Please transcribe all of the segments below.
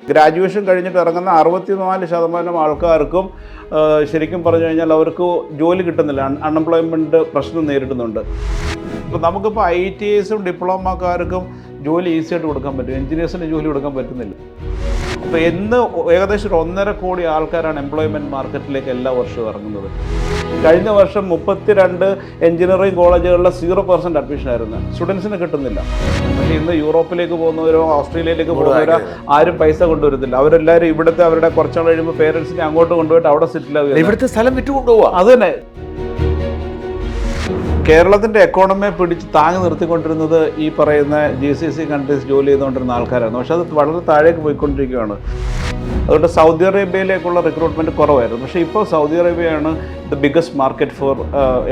Graduation കഴിഞ്ഞിട്ട് ഇറങ്ങുന്ന 64% ആൾക്കാർക്കും ശരിക്കും പറഞ്ഞു കഴിഞ്ഞാൽ അവർക്ക് ജോലി കിട്ടുന്നില്ല. അൺഎംപ്ലോയ്മെൻറ്റ് പ്രശ്നം നേരിടുന്നുണ്ട്. ഇപ്പോൾ നമുക്കിപ്പോൾ ITISും ഡിപ്ലോമക്കാർക്കും ജോലി ഈസിയായിട്ട് കൊടുക്കാൻ പറ്റും, എഞ്ചിനീയേഴ്സിന് ജോലി കൊടുക്കാൻ പറ്റുന്നില്ല. അപ്പോൾ ഏകദേശം 1.5 കോടി ആൾക്കാരാണ് എംപ്ലോയ്മെൻറ്റ് മാർക്കറ്റിലേക്ക് എല്ലാ വർഷവും ഇറങ്ങുന്നത്. കഴിഞ്ഞ വർഷം 32 എഞ്ചിനീയറിംഗ് കോളേജുകളിലെ 0% അഡ്മിഷൻ ആയിരുന്നു. സ്റ്റുഡൻസിന് കിട്ടുന്നില്ല. പക്ഷേ ഇന്ന് യൂറോപ്പിലേക്ക് പോകുന്നവരോ ഓസ്ട്രേലിയയിലേക്ക് പോകുന്നവരോ ആരും പൈസ കൊണ്ടുവരത്തില്ല. അവരെല്ലാവരും ഇവിടുത്തെ അവരുടെ കുറച്ചാൾ കഴിയുമ്പോൾ പേരൻസിനെ അങ്ങോട്ട് കൊണ്ടുപോയിട്ട് അവിടെ സെറ്റിൽ ആവുക. ഇവിടുത്തെ സ്ഥലം വിറ്റുകൊണ്ടുപോവുക. അത് തന്നെ കേരളത്തിൻ്റെ എക്കോണമിയെ പിടിച്ച് താങ്ങി നിർത്തിക്കൊണ്ടിരുന്നത് ഈ പറയുന്ന GCC കൺട്രീസ് ജോലി ചെയ്തുകൊണ്ടിരുന്ന ആൾക്കാരായിരുന്നു. പക്ഷേ അത് വളരെ താഴേക്ക് പോയിക്കൊണ്ടിരിക്കുകയാണ്. അതുകൊണ്ട് സൗദി അറേബ്യയിലേക്കുള്ള റിക്രൂട്ട്മെൻറ്റ് കുറവായിരുന്നു. പക്ഷേ ഇപ്പോൾ സൗദി അറേബ്യയാണ് the biggest market for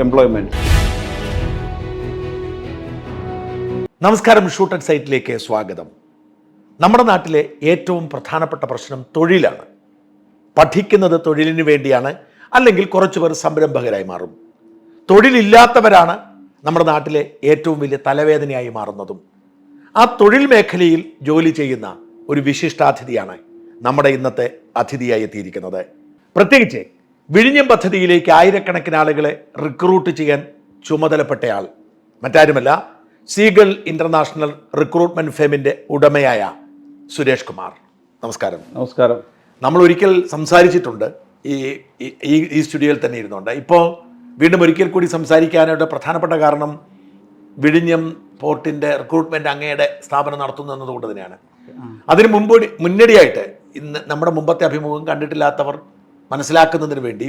employment. നമസ്കാരം, ഷൂട്ട് അറ്റ് സൈറ്റിലേക്ക് സ്വാഗതം. നമ്മുടെ നാട്ടിലെ ഏറ്റവും പ്രധാനപ്പെട്ട പ്രശ്നം തൊഴിലാണ്. പഠിക്കുന്നത് തൊഴിലിന് വേണ്ടിയാണ്, അല്ലെങ്കിൽ കുറച്ചു പേർ സംരംഭകരായി മാറും. തൊഴിലില്ലാത്തവരാണ് നമ്മുടെ നാട്ടിലെ ഏറ്റവും വലിയ തലവേദനയായി മാറുന്നതും. ആ തൊഴിൽ മേഖലയിൽ ജോലി ചെയ്യുന്ന ഒരു വിശിഷ്ടാതിഥിയാണ് നമ്മുടെ ഇന്നത്തെ അതിഥിയായി എത്തിയിരിക്കുന്നത്. പ്രത്യേകിച്ച് വിഴിഞ്ഞം പദ്ധതിയിലേക്ക് ആയിരക്കണക്കിന് ആളുകളെ റിക്രൂട്ട് ചെയ്യാൻ ചുമതലപ്പെട്ടയാൾ മറ്റാരുമല്ല, സീഗൾ ഇന്റർനാഷണൽ റിക്രൂട്ട്മെന്റ് ഫേമിൻ്റെ ഉടമയായ സുരേഷ് കുമാർ. നമസ്കാരം. നമസ്കാരം. നമ്മൾ ഒരിക്കൽ സംസാരിച്ചിട്ടുണ്ട് ഈ സ്റ്റുഡിയോയിൽ തന്നെ ഇരുന്നുണ്ട്. ഇപ്പോൾ വീണ്ടും ഒരിക്കൽ കൂടി സംസാരിക്കാനായിട്ട് പ്രധാനപ്പെട്ട കാരണം വിഴിഞ്ഞം പോർട്ടിൻ്റെ റിക്രൂട്ട്മെൻറ്റ് അങ്ങയുടെ സ്ഥാപനം നടത്തുന്നു എന്നതുകൊണ്ട് തന്നെയാണ്. അതിന് മുന്നടിയായിട്ട് ഇന്ന് നമ്മുടെ മുമ്പത്തെ അഭിമുഖം കണ്ടിട്ടില്ലാത്തവർ മനസ്സിലാക്കുന്നതിന് വേണ്ടി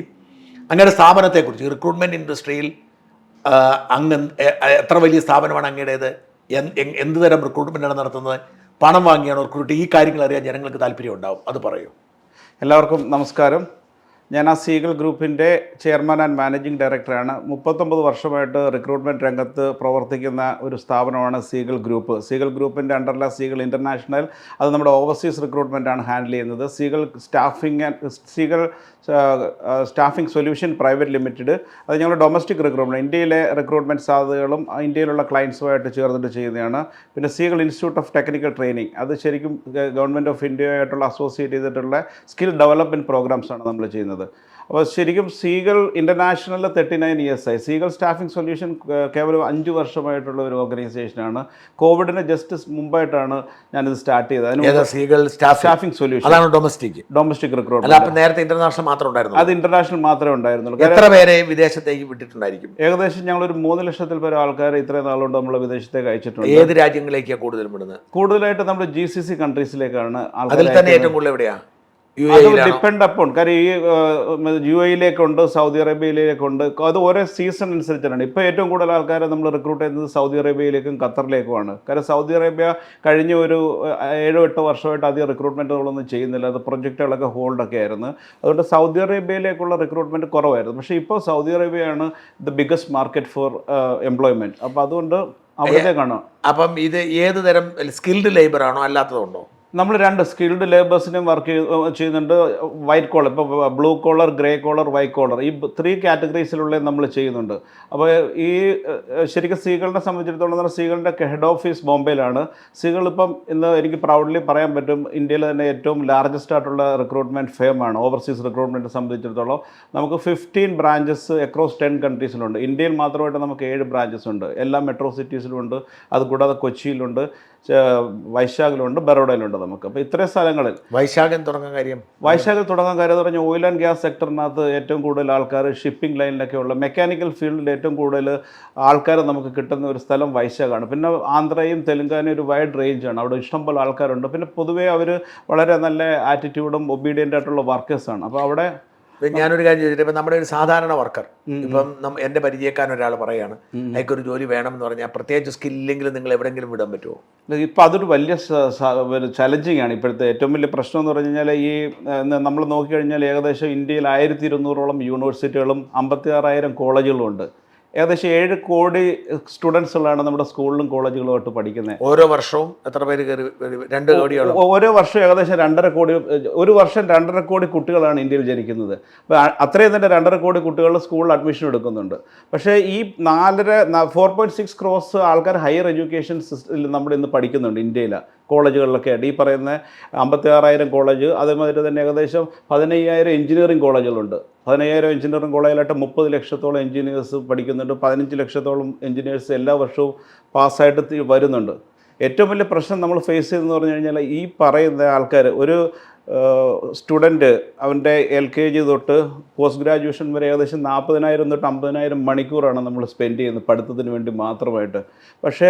അങ്ങയുടെ സ്ഥാപനത്തെക്കുറിച്ച്, റിക്രൂട്ട്മെൻറ്റ് ഇൻഡസ്ട്രിയിൽ അങ്ങ് എത്ര വലിയ സ്ഥാപനമാണ് അങ്ങയുടേത്, എന്ത് തരം റിക്രൂട്ട്മെൻറ്റാണ് നടത്തുന്നത്, പണം വാങ്ങിയാണോ റിക്രൂട്ട്, ഈ കാര്യങ്ങൾ അറിയാൻ ജനങ്ങൾക്ക് താല്പര്യം ഉണ്ടാവും. അത് പറയൂ. എല്ലാവർക്കും നമസ്കാരം. ഞാൻ ആ സീഗൾ ഗ്രൂപ്പിൻ്റെ ചെയർമാൻ ആൻഡ് മാനേജിംഗ് ഡയറക്ടറാണ്. 39 വർഷമായിട്ട് റിക്രൂട്ട്മെൻറ്റ് രംഗത്ത് പ്രവർത്തിക്കുന്ന ഒരു സ്ഥാപനമാണ് സീഗൾ ഗ്രൂപ്പ്. സീഗൾ ഗ്രൂപ്പിൻ്റെ അണ്ടറിലെ സീഗൾ ഇൻ്റർനാഷണൽ, അത് നമ്മുടെ ഓവർസീസ് റിക്രൂട്ട്മെൻറ്റാണ് ഹാൻഡിൽ ചെയ്യുന്നത്. Seagull staffing solution private limited, അത് ഞങ്ങൾ ഡൊമസ്റ്റിക് റിക്രൂട്ട്മെൻറ്റ്, ഇന്ത്യയിലെ റിക്രൂട്ട്മെൻറ്റ് സാധ്യതകളും ഇന്ത്യയിലുള്ള ക്ലയൻസുമായിട്ട് ചേർന്നിട്ട് ചെയ്യുന്നതാണ്. പിന്നെ Seagull institute of technical training, അത് ശരിക്കും ഗവൺമെൻറ് ഓഫ് ഇന്ത്യയായിട്ടുള്ള അസോസിയേറ്റ് ചെയ്തിട്ടുള്ള സ്കിൽ ഡെവലപ്മെൻറ്റ് പ്രോഗ്രാംസാണ് നമ്മൾ ചെയ്യുന്നത്. അപ്പോൾ ശരിക്കും സീഗൾ ഇൻ്റർനാഷണൽ 39 ഇയേഴ്സായി. സീഗൾ സ്റ്റാഫിംഗ് സൊല്യൂഷൻ കേവലം 5 വർഷമായിട്ടുള്ള ഒരു ഓർഗനൈസേഷനാണ്. കോവിഡിന് ജസ്റ്റ് മുമ്പായിട്ടാണ് ഞാനിത് സ്റ്റാർട്ട് ചെയ്തത്. Seagull staffing solution domestic recruitment. നേരത്തെ ഇന്റർനാഷണൽ മാത്രം ഉണ്ടായിരുന്നു. അത് ഇന്റർനാഷണൽ മാത്രമേ ഉണ്ടായിരുന്നുള്ളൂ. എത്ര പേരെ വിദേശത്തേക്ക് വിട്ടിട്ടുണ്ടായിരിക്കും? ഏകദേശം ഞങ്ങളൊരു 3 ലക്ഷത്തിൽ പേരെ ആൾക്കാർ ഇത്രയും നാളുകൊണ്ട് നമ്മൾ വിദേശത്തേക്ക് അയച്ചിട്ടുണ്ട്. ഏത് രാജ്യങ്ങളിലേക്കാണ് കൂടുതലും വിടുന്നത്? കൂടുതലായിട്ട് നമ്മൾ GCC കൺട്രീസിലേക്കാണ്. അതിൽ തന്നെ ഏറ്റവും കൂടുതൽ എവിടെയാണ്? Depend upon. കാര്യം ഈ UAE-യിലേക്കുണ്ട്, സൗദി അറേബ്യയിലേക്കുണ്ട്. അത് ഓരോ സീസൺ അനുസരിച്ചാണ്. ഇപ്പോൾ ഏറ്റവും കൂടുതൽ ആൾക്കാരെ നമ്മൾ റിക്രൂട്ട് ചെയ്യുന്നത് സൗദി അറേബ്യയിലേക്കും ഖത്തറിലേക്കുമാണ്. കാരണം സൗദി അറേബ്യ കഴിഞ്ഞ ഒരു 7-8 വർഷമായിട്ട് അധികം റിക്രൂട്ട്മെൻറ്റുകളൊന്നും ചെയ്യുന്നില്ല. അത് പ്രൊജക്റ്റുകളൊക്കെ ഹോൾഡൊക്കെ ആയിരുന്നു. അതുകൊണ്ട് സൗദി അറേബ്യയിലേക്കുള്ള റിക്രൂട്ട്മെൻറ്റ് കുറവായിരുന്നു. പക്ഷേ ഇപ്പോൾ സൗദി അറേബ്യയാണ് the biggest market for employment. അപ്പോൾ അതുകൊണ്ട് അവിടത്തേക്കാണ്. അപ്പം ഇത് ഏത് തരം സ്കിൽഡ് ലേബർ ആണോ അല്ലാത്തതുണ്ടോ? നമ്മൾ 2 സ്കിൽഡ് ലേബേഴ്സിനും വർക്ക് ചെയ്യുന്നുണ്ട്. വൈറ്റ് കോളർ, ഇപ്പോൾ blue collar, grey collar, white collar, ഈ 3 കാറ്റഗറീസിലുള്ള നമ്മൾ ചെയ്യുന്നുണ്ട്. അപ്പോൾ ഈ ശരിക്കും സീഗളിനെ സംബന്ധിച്ചിടത്തോളം സീഗളിൻ്റെ ഹെഡ് ഓഫീസ് ബോംബെയിലാണ്. സീഗൾ ഇപ്പം ഇന്ന് എനിക്ക് പ്രൗഡ്ലി പറയാൻ പറ്റും ഇന്ത്യയിൽ തന്നെ ഏറ്റവും ലാർജസ്റ്റ് ആയിട്ടുള്ള റിക്രൂട്ട്മെൻറ്റ് ഫേമാണ്. ഓവർസീസ് റിക്രൂട്ട്മെൻറ്റ് സംബന്ധിച്ചിടത്തോളം നമുക്ക് 15 ബ്രാഞ്ചസ് അക്രോസ് 10 കൺട്രീസിലുണ്ട്. ഇന്ത്യയിൽ മാത്രമായിട്ട് നമുക്ക് 7 ബ്രാഞ്ചസ് ഉണ്ട്. എല്ലാ മെട്രോ സിറ്റീസിലുണ്ട്. അതുകൂടാതെ കൊച്ചിയിലുണ്ട്, വൈശാഖിലുണ്ട്, ബറോഡയിലുണ്ട് നമുക്ക്. അപ്പോൾ ഇത്രയും സ്ഥലങ്ങളിൽ വൈശാഖൻ തുടങ്ങാൻ കാര്യം എന്ന് പറഞ്ഞാൽ ഓയിൽ ആൻഡ് ഗ്യാസ് സെക്ടറിനകത്ത് ഏറ്റവും കൂടുതൽ ആൾക്കാർ, ഷിപ്പിംഗ് ലൈനിലൊക്കെ ഉള്ള മെക്കാനിക്കൽ ഫീൽഡിൽ ഏറ്റവും കൂടുതൽ ആൾക്കാർ നമുക്ക് കിട്ടുന്ന ഒരു സ്ഥലം വൈശാഖാണ്. പിന്നെ ആന്ധ്രയും തെലുങ്കാനയും ഒരു വൈഡ് റേഞ്ചാണ്. അവിടെ ഇഷ്ടംപോലെ ആൾക്കാരുണ്ട്. പിന്നെ പൊതുവേ അവർ വളരെ നല്ല ആറ്റിറ്റ്യൂഡും ഒബീഡിയൻ്റ് ആയിട്ടുള്ള വർക്കേഴ്സാണ്. അപ്പോൾ അവിടെ ഞാനൊരു കാര്യം ചോദിച്ചിട്ട്, ഇപ്പം നമ്മുടെ ഒരു സാധാരണ വർക്കർ, ഇപ്പം എൻ്റെ പരിചയക്കാരൻ ഒരാൾ പറയുകയാണ് അയാൾക്കൊരു ജോലി വേണമെന്ന് പറഞ്ഞാൽ പ്രത്യേകിച്ച് സ്കില്ലെങ്കിലും നിങ്ങൾ എവിടെയെങ്കിലും വിടാൻ പറ്റുമോ? ഇപ്പം അതൊരു വലിയ ചലഞ്ചിങ് ആണ്. ഇപ്പോഴത്തെ ഏറ്റവും വലിയ പ്രശ്നം എന്ന് പറഞ്ഞു കഴിഞ്ഞാൽ ഈ നമ്മൾ നോക്കിക്കഴിഞ്ഞാൽ ഏകദേശം ഇന്ത്യയിൽ 1200ഓളം യൂണിവേഴ്സിറ്റികളും 56,000 കോളേജുകളും ഉണ്ട്. ഏകദേശം 7 കോടി സ്റ്റുഡൻസുകളാണ് നമ്മുടെ സ്കൂളിലും കോളേജുകളുമായിട്ട് പഠിക്കുന്നത്. ഓരോ വർഷവും എത്ര പേര് കയറി? 2 കോടിയോളം. ഓരോ വർഷം ഏകദേശം 2.5 കോടി, ഒരു വർഷം 2.5 കോടി കുട്ടികളാണ് ഇന്ത്യയിൽ ജനിക്കുന്നത്. അപ്പോൾ അത്രയും തന്നെ 2.5 കോടി കുട്ടികൾ സ്കൂളിൽ അഡ്മിഷൻ എടുക്കുന്നുണ്ട്. പക്ഷേ ഈ 4.6 ക്രോസ് ആൾക്കാർ ഹയർ എഡ്യൂക്കേഷൻ സിസ്റ്റത്തിൽ നമ്മുടെ ഇന്ന് പഠിക്കുന്നുണ്ട് ഇന്ത്യയിൽ. കോളേജുകളിലൊക്കെ ആയിട്ട് ഈ പറയുന്ന 56,000 കോളേജ്, അതേമാതിരി തന്നെ ഏകദേശം 15,000 എഞ്ചിനീയറിംഗ് കോളേജുകളുണ്ട്. 15,000 എഞ്ചിനീയറിംഗ് കോളേജിലായിട്ട് 30 ലക്ഷത്തോളം എഞ്ചിനീയേഴ്സ് പഠിക്കുന്നുണ്ട്. 15 ലക്ഷത്തോളം എഞ്ചിനീയേഴ്സ് എല്ലാ വർഷവും പാസ്സായിട്ട് വരുന്നുണ്ട്. ഏറ്റവും വലിയ പ്രശ്നം നമ്മൾ ഫേസ് ചെയ്തെന്ന് പറഞ്ഞു കഴിഞ്ഞാൽ ഈ പറയുന്ന ആൾക്കാർ ഒരു സ്റ്റുഡൻറ്റ് അവൻ്റെ LKG തൊട്ട് പോസ്റ്റ് ഗ്രാജുവേഷൻ വരെ ഏകദേശം 40,000 തൊട്ട് 50,000 മണിക്കൂറാണ് നമ്മൾ സ്പെൻഡ് ചെയ്യുന്നത് പഠിത്തത്തിന് വേണ്ടി മാത്രമായിട്ട്. പക്ഷേ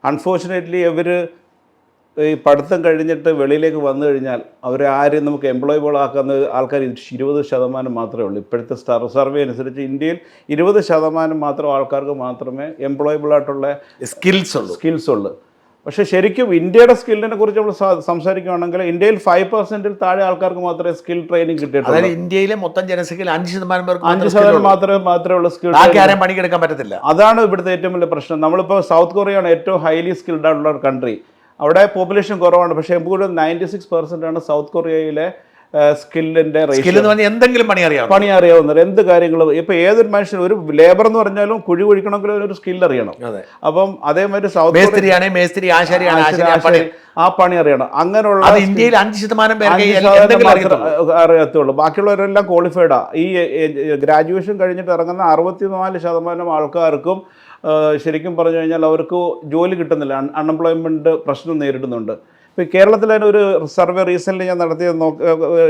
അൺഫോർച്ചുനേറ്റ്ലി ഇവർ ഈ പഠിത്തം കഴിഞ്ഞിട്ട് വെളിയിലേക്ക് വന്നു കഴിഞ്ഞാൽ അവരെ ആരും നമുക്ക് എംപ്ലോയബിൾ ആക്കുന്ന ആൾക്കാർ 20% മാത്രമേ ഉള്ളൂ. ഇപ്പോഴത്തെ സർവേ അനുസരിച്ച് ഇന്ത്യയിൽ 20% മാത്രം ആൾക്കാർക്ക് മാത്രമേ എംപ്ലോയബിൾ ആയിട്ടുള്ള സ്കിൽസ് ഉള്ളൂ. പക്ഷേ ശരിക്കും ഇന്ത്യയുടെ സ്കില്ലിനെ കുറിച്ച് നമ്മൾ സംസാരിക്കുകയാണെങ്കിൽ ഇന്ത്യയിൽ 5%-ൽ താഴെ ആൾക്കാർക്ക് മാത്രമേ സ്കിൽ ട്രെയിനിങ് കിട്ടിയിട്ടുള്ളൂ. ഇന്ത്യയിലെ മൊത്തം ജനസംഖ്യയിൽ 5% മാത്രമേ ഉള്ള സ്കിൽ പണിയെടുക്കാൻ പറ്റത്തില്ല. അതാണ് ഇവിടുത്തെ ഏറ്റവും വലിയ പ്രശ്നം. നമ്മളിപ്പോൾ സൗത്ത് കൊറിയയാണ് ഏറ്റവും ഹൈലി സ്കിൽഡ് ആയിട്ടുള്ള ഒരു കൺട്രി. അവിടെ പോപ്പുലേഷൻ കുറവാണ്, പക്ഷേ എപ്പോഴും 96% സൗത്ത് കൊറിയയിലെ സ്കില്ലിൻ്റെ എന്തെങ്കിലും പണി അറിയാവുന്നത് എന്ത് കാര്യങ്ങളും. ഇപ്പോൾ ഏതൊരു മനുഷ്യനും ഒരു ലേബർ എന്ന് പറഞ്ഞാലും കുഴി കുഴിക്കണമെങ്കിലും ഒരു സ്കിൽ അറിയണം. അപ്പം അതേമാതിരി സൗത്ത് ആ പണി അറിയണം. അങ്ങനെയുള്ള ഇന്ത്യയിൽ 5% അറിയത്തുള്ളൂ. ബാക്കിയുള്ളവരെല്ലാം ക്വാളിഫൈഡാ. ഈ ഗ്രാജുവേഷൻ കഴിഞ്ഞിട്ട് ഇറങ്ങുന്ന 64% ആൾക്കാർക്കും ശരിക്കും പറഞ്ഞു കഴിഞ്ഞാൽ അവർക്ക് ജോലി കിട്ടുന്നില്ല. അൺഎംപ്ലോയ്മെൻറ്റ് പ്രശ്നം നേരിടുന്നുണ്ട്. ഇപ്പോൾ കേരളത്തിൽ തന്നെ ഒരു സർവേ റീസെൻ്റ്ലി ഞാൻ നടത്തിയത്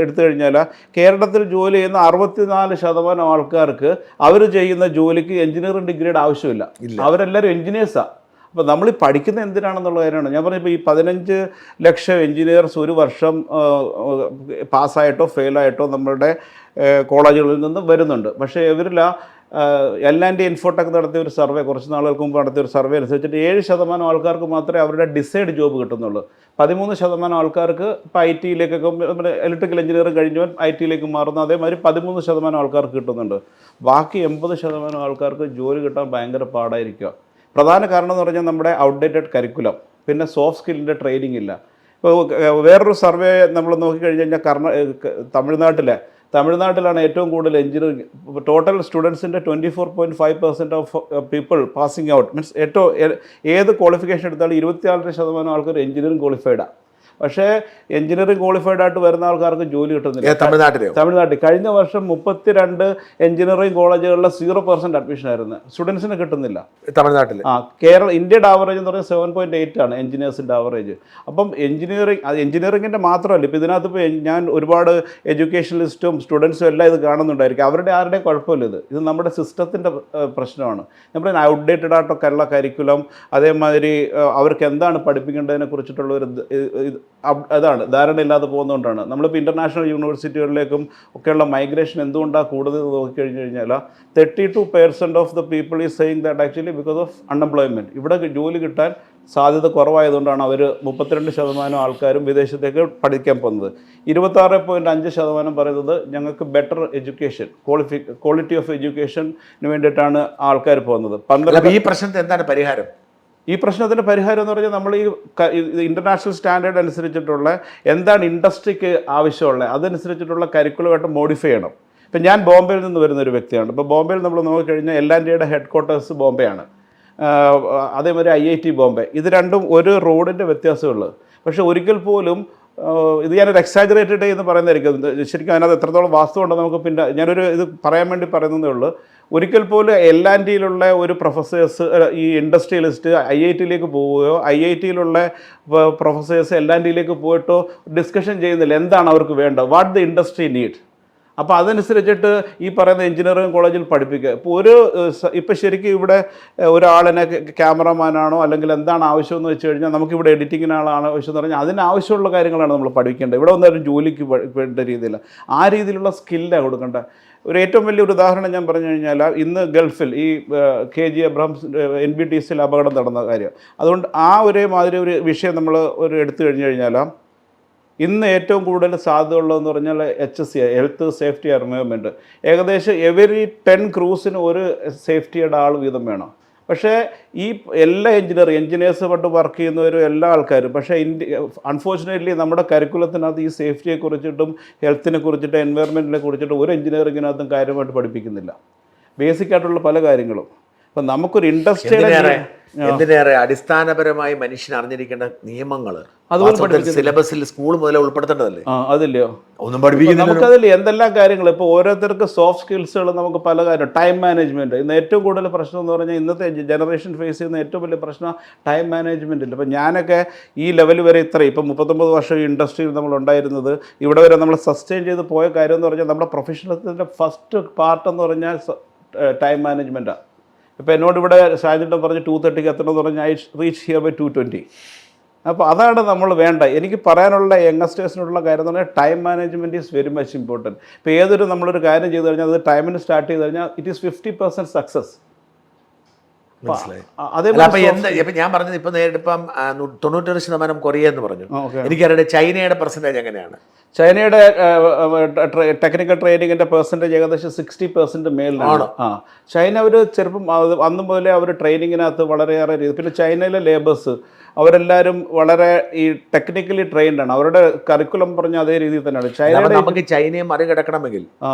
എടുത്തു കഴിഞ്ഞാൽ കേരളത്തിൽ ജോലി ചെയ്യുന്ന 64% ആൾക്കാർക്ക് അവർ ചെയ്യുന്ന ജോലിക്ക് എഞ്ചിനീയറിംഗ് ഡിഗ്രിയുടെ ആവശ്യമില്ല. അവരെല്ലാവരും എഞ്ചിനീയേഴ്സാണ്. അപ്പോൾ നമ്മൾ ഈ പഠിക്കുന്ന എന്തിനാണെന്നുള്ള കാര്യമാണ് ഞാൻ പറഞ്ഞപ്പോൾ. ഈ 15 ലക്ഷം എഞ്ചിനീയേഴ്സ് ഒരു വർഷം പാസ്സായിട്ടോ ഫെയിലായിട്ടോ നമ്മളുടെ കോളേജുകളിൽ നിന്ന് വരുന്നുണ്ട്. പക്ഷേ ഇവരിൽ L&T ഇൻഫോടെക് നടത്തിയ ഒരു സർവേ കുറച്ച് നാളുകൾക്ക് മുമ്പ് നടത്തിയ ഒരു സർവേ അനുസരിച്ചിട്ട് 7% ആൾക്കാർക്ക് മാത്രമേ അവരുടെ ഡിസൈഡ് ജോബ് കിട്ടുന്നുള്ളൂ. 13% ആൾക്കാർക്ക് ഇപ്പോൾ IT-യിലേക്കൊക്കെ നമ്മുടെ ഇലക്ട്രിക്കൽ എഞ്ചിനീയറിംഗ് കഴിഞ്ഞവൻ IT-യിലേക്ക് മാറുന്നു. അതേമാതിരി 13% ആൾക്കാർക്ക് കിട്ടുന്നുണ്ട്. ബാക്കി 80% ആൾക്കാർക്ക് ജോലി കിട്ടാൻ ഭയങ്കര പാടായിരിക്കുക. പ്രധാന കാരണം എന്ന് പറഞ്ഞാൽ നമ്മുടെ ഔട്ട്ഡേറ്റഡ് കരിക്കുലം, പിന്നെ സോഫ്റ്റ് സ്കില്ലിൻ്റെ ട്രെയിനിങ് ഇല്ല. ഇപ്പോൾ വേറൊരു സർവേ നമ്മൾ നോക്കിക്കഴിഞ്ഞ് കഴിഞ്ഞാൽ തമിഴ്നാട്ടിലാണ് ഏറ്റവും കൂടുതൽ എഞ്ചിനീയറിംഗ് ടോട്ടൽ സ്റ്റുഡൻസിൻ്റെ 24.5% of people passing out means ഏത് ക്വാളിഫിക്കേഷൻ എടുത്താലും 24% ആൾക്കാർ എഞ്ചിനീയറിംഗ് ക്വാളിഫൈഡാണ്. പക്ഷേ എഞ്ചിനീയറിംഗ് ക്വാളിഫൈഡ് ആയിട്ട് വരുന്ന ആൾക്കാർക്ക് ജോലി കിട്ടുന്നില്ല. തമിഴ്നാട്ടിൽ കഴിഞ്ഞ വർഷം 32 എഞ്ചിനീയറിംഗ് കോളേജുകളിലെ 0% അഡ്മിഷൻ ആയിരുന്നു. സ്റ്റുഡൻസിന് കിട്ടുന്നില്ല തമിഴ്നാട്ടിൽ. ഇന്ത്യയുടെ ആവറേജ് എന്ന് പറഞ്ഞാൽ 7.8 ആണ് എഞ്ചിനീയേഴ്സിൻ്റെ ആവറേജ്. അപ്പം എഞ്ചിനീയറിംഗിൻ്റെ മാത്രമല്ല, ഇപ്പോൾ ഇതിനകത്ത് ഇപ്പോൾ ഞാൻ ഒരുപാട് എഡ്യൂക്കേഷണലിസ്റ്റും സ്റ്റുഡൻസും എല്ലാം ഇത് കാണുന്നുണ്ടായിരിക്കും. ആരുടെയും കുഴപ്പമില്ല. ഇത് നമ്മുടെ സിസ്റ്റത്തിൻ്റെ പ്രശ്നമാണ്. നമ്മുടെ ഔട്ട്ഡേറ്റഡ് ആയിട്ടൊക്കെയുള്ള കരിക്കുലം, അതേമാതിരി അവർക്ക് എന്താണ് പഠിപ്പിക്കേണ്ടതിനെ കുറിച്ചിട്ടുള്ള ഒരു അതാണ് ധാരണയില്ലാതെ പോകുന്നതുകൊണ്ടാണ്. നമ്മളിപ്പോൾ ഇൻ്റർനാഷണൽ യൂണിവേഴ്സിറ്റികളിലേക്കും ഒക്കെയുള്ള മൈഗ്രേഷൻ എന്തുകൊണ്ടാണ് കൂടുതൽ നോക്കിക്കഴിഞ്ഞ് കഴിഞ്ഞാൽ 32% of the people is saying that actually because of unemployment. ഇവിടെ ജോലി കിട്ടാൻ സാധ്യത കുറവായതുകൊണ്ടാണ് അവർ 32% ആൾക്കാരും വിദേശത്തേക്ക് പഠിക്കാൻ പോകുന്നത്. 26.5% പറയുന്നത് ഞങ്ങൾക്ക് ബെറ്റർ എഡ്യൂക്കേഷൻ, ക്വാളിറ്റി ഓഫ് എഡ്യൂക്കേഷന് വേണ്ടിയിട്ടാണ് ആൾക്കാർ പോകുന്നത്. ഈ പ്രശ്നത്തിന് എന്താണ് പരിഹാരം? ഈ പ്രശ്നത്തിൻ്റെ പരിഹാരം എന്ന് പറഞ്ഞാൽ നമ്മൾ ഈ ഇൻ്റർനാഷണൽ സ്റ്റാൻഡേർഡ് അനുസരിച്ചിട്ടുള്ള എന്താണ് ഇൻഡസ്ട്രിക്ക് ആവശ്യമുള്ളത് അതനുസരിച്ചിട്ടുള്ള കരിക്കുലമായിട്ട് മോഡിഫൈ ചെയ്യണം. ഇപ്പം ഞാൻ ബോംബെയിൽ നിന്ന് വരുന്നൊരു വ്യക്തിയാണ്. ഇപ്പോൾ ബോംബെയിൽ നമ്മൾ നോക്കിക്കഴിഞ്ഞാൽ L&Tയുടെ ഹെഡ് ക്വാർട്ടേഴ്സ് ബോംബെയാണ്. അതേമാതിരി IIT ബോംബെ. ഇത് രണ്ടും ഒരു റോഡിൻ്റെ വ്യത്യാസമുള്ളൂ. പക്ഷേ ഒരിക്കൽ പോലും ഇത് ഞാനൊരു എക്സാജറേറ്റഡ് എന്ന് പറയുന്നതായിരിക്കും. ശരിക്കും അതിനകത്ത് എത്രത്തോളം വാസ്തവമുണ്ടെന്ന് നമുക്ക് പിന്നെ ഞാനൊരു ഇത് പറയാൻ വേണ്ടി പറയുന്നതേ ഉള്ളൂ. ഒരിക്കൽ പോലും L&Tയിലുള്ള ഒരു പ്രൊഫസേഴ്സ് ഈ ഇൻഡസ്ട്രിയലിസ്റ്റ് IIT-യിലേക്ക് പോവുകയോ IIT-യിലുള്ള പ്രൊഫസേഴ്സ് L&Tയിലേക്ക് പോയിട്ടോ ഡിസ്കഷൻ ചെയ്യുന്നില്ല എന്താണ് അവർക്ക് വേണ്ടത്, വാട്ട് ദ ഇൻഡസ്ട്രി നീഡ്. അപ്പോൾ അതനുസരിച്ചിട്ട് ഈ പറയുന്ന എഞ്ചിനീയറിംഗ് കോളേജിൽ പഠിപ്പിക്കുക. ഇപ്പോൾ ശരിക്കും ഇവിടെ ഒരാളിനെ ക്യാമറമാനാണോ അല്ലെങ്കിൽ എന്താണ് ആവശ്യമെന്ന് വെച്ച് കഴിഞ്ഞാൽ നമുക്കിവിടെ എഡിറ്റിങ്ങിനാണ് ആവശ്യം എന്ന് പറഞ്ഞാൽ അതിനാവശ്യമുള്ള കാര്യങ്ങളാണ് നമ്മൾ പഠിക്കേണ്ടത്. ഇവിടെ വന്നൊരു ജോലിക്ക് വേണ്ട രീതിയിൽ ആ രീതിയിലുള്ള സ്കില്ലാണ് കൊടുക്കേണ്ടത്. ഒരു ഏറ്റവും വലിയൊരു ഉദാഹരണം ഞാൻ പറഞ്ഞു കഴിഞ്ഞാൽ ഇന്ന് ഗൾഫിൽ ഈ KG അബ്രഹാംസ് NBTCയിൽ അപകടം നടന്ന കാര്യം. അതുകൊണ്ട് ആ ഒരേ മാതിരി ഒരു വിഷയം നമ്മൾ എടുത്തു കഴിഞ്ഞു കഴിഞ്ഞാൽ ഇന്ന് ഏറ്റവും കൂടുതൽ സാധ്യതയുള്ളതെന്ന് പറഞ്ഞാൽ HSE ഹെൽത്ത് സേഫ്റ്റി എൻവയോൺമെൻറ്റ്. ഏകദേശം എവരി 10 ക്രൂസിന് ഒരു സേഫ്റ്റിയുടെ ആൾ വീതം വേണം. പക്ഷേ ഈ എല്ലാ എഞ്ചിനീയേഴ്സ് കൊണ്ട് വർക്ക് ചെയ്യുന്നവരും എല്ലാ ആൾക്കാരും പക്ഷേ അൺഫോർച്ചുനേറ്റ്ലി നമ്മുടെ കരിക്കുലത്തിനകത്ത് ഈ സേഫ്റ്റിയെ കുറിച്ചിട്ടും ഹെൽത്തിനെ കുറിച്ചിട്ടും എൻവയോൺമെൻറ്റിനെ കുറിച്ചിട്ടും ഒരു എഞ്ചിനീയറിങ്ങിനകത്തും കാര്യമായിട്ട് പഠിപ്പിക്കുന്നില്ല. ബേസിക് ആയിട്ടുള്ള പല കാര്യങ്ങളും. അപ്പം നമുക്കൊരു ഇൻഡസ്ട്രിയുടെ എന്തിനേറെ അടിസ്ഥാനപരമായി മനുഷ്യൻ അറിഞ്ഞിരിക്കേണ്ട നിയമങ്ങൾ അതുപോലെ സിലബസിൽ സ്കൂൾ മുതലേ ഉൾപ്പെടുത്തേണ്ടതല്ലേ? അതില്ലയോ ഒന്നും പഠിപ്പിക്കുന്നില്ല. നമുക്കതില്ലേ എന്തെല്ലാം കാര്യങ്ങൾ ഇപ്പോൾ ഓരോരുത്തർക്ക് സോഫ്റ്റ് സ്കിൽസുകൾ നമുക്ക് പല കാര്യം. ടൈം മാനേജ്മെന്റ് ഇന്ന് ഏറ്റവും കൂടുതൽ പ്രശ്നം എന്ന് പറഞ്ഞാൽ ഇന്നത്തെ ജനറേഷൻ ഫേസ് ചെയ്യുന്ന ഏറ്റവും വലിയ പ്രശ്നം ടൈം മാനേജ്മെന്റ് ഇല്ല. ഇപ്പം ഞാനൊക്കെ ഈ ലെവൽ വരെ ഇപ്പം 39 വർഷം ഈ ഇൻഡസ്ട്രിയിൽ നമ്മൾ ഉണ്ടായിരുന്നത്, ഇവിടെ വരെ നമ്മൾ സസ്റ്റെയിൻ ചെയ്ത് പോയ കാര്യം എന്ന് പറഞ്ഞാൽ നമ്മുടെ പ്രൊഫഷണലിൻ്റെ ഫസ്റ്റ് പാർട്ട് എന്ന് പറഞ്ഞാൽ ടൈം മാനേജ്മെൻറ്റാണ്. ഇപ്പോൾ എന്നോട് ഇവിടെ സാഹചര്യം പറഞ്ഞ് 2:30 എത്തണമെന്ന് പറഞ്ഞാൽ ഐ റീച്ച് ഹിയർ ബൈ 2:20. അപ്പോൾ അതാണ് നമ്മൾ വേണ്ട. എനിക്ക് പറയാനുള്ള യങ്സ്റ്റേഴ്സിനുള്ള കാര്യം എന്ന് പറഞ്ഞാൽ time management is very much important. ഇപ്പോൾ ഏതൊരു നമ്മളൊരു കാര്യം ചെയ്ത് കഴിഞ്ഞാൽ അത് ടൈമിന് സ്റ്റാർട്ട് ചെയ്ത് കഴിഞ്ഞാൽ ഇറ്റ് ഈസ് 50% സക്സസ്. ഇപ്പം ഞാൻ പറഞ്ഞത് ഇപ്പം നേരിട്ടിപ്പം 91% കൊറിയ എന്ന് പറഞ്ഞു. എനിക്കറിയാം ചൈനയുടെ പെർസെൻറ്റേജ് എങ്ങനെയാണ്? ചൈനയുടെ ടെക്നിക്കൽ ട്രെയിനിങ്ങിൻ്റെ പെർസെൻറ്റേജ് ഏകദേശം 60% മേളിലാണ്. ചൈന അവർ ചെറുപ്പം അന്ന് മുതലേ അവർ ട്രെയിനിങ്ങിനകത്ത് വളരെയേറെ രീതി. പിന്നെ ചൈനയിലെ ലേബേഴ്സ് അവരെല്ലാവരും വളരെ ഈ ടെക്നിക്കലി ട്രെയിൻഡ് ആണ്. അവരുടെ കരിക്കുലം പറഞ്ഞ അതേ രീതിയിൽ തന്നെയാണ്. ചൈനയുടെ നമുക്ക് ചൈനയെ മറികടക്കണമെങ്കിൽ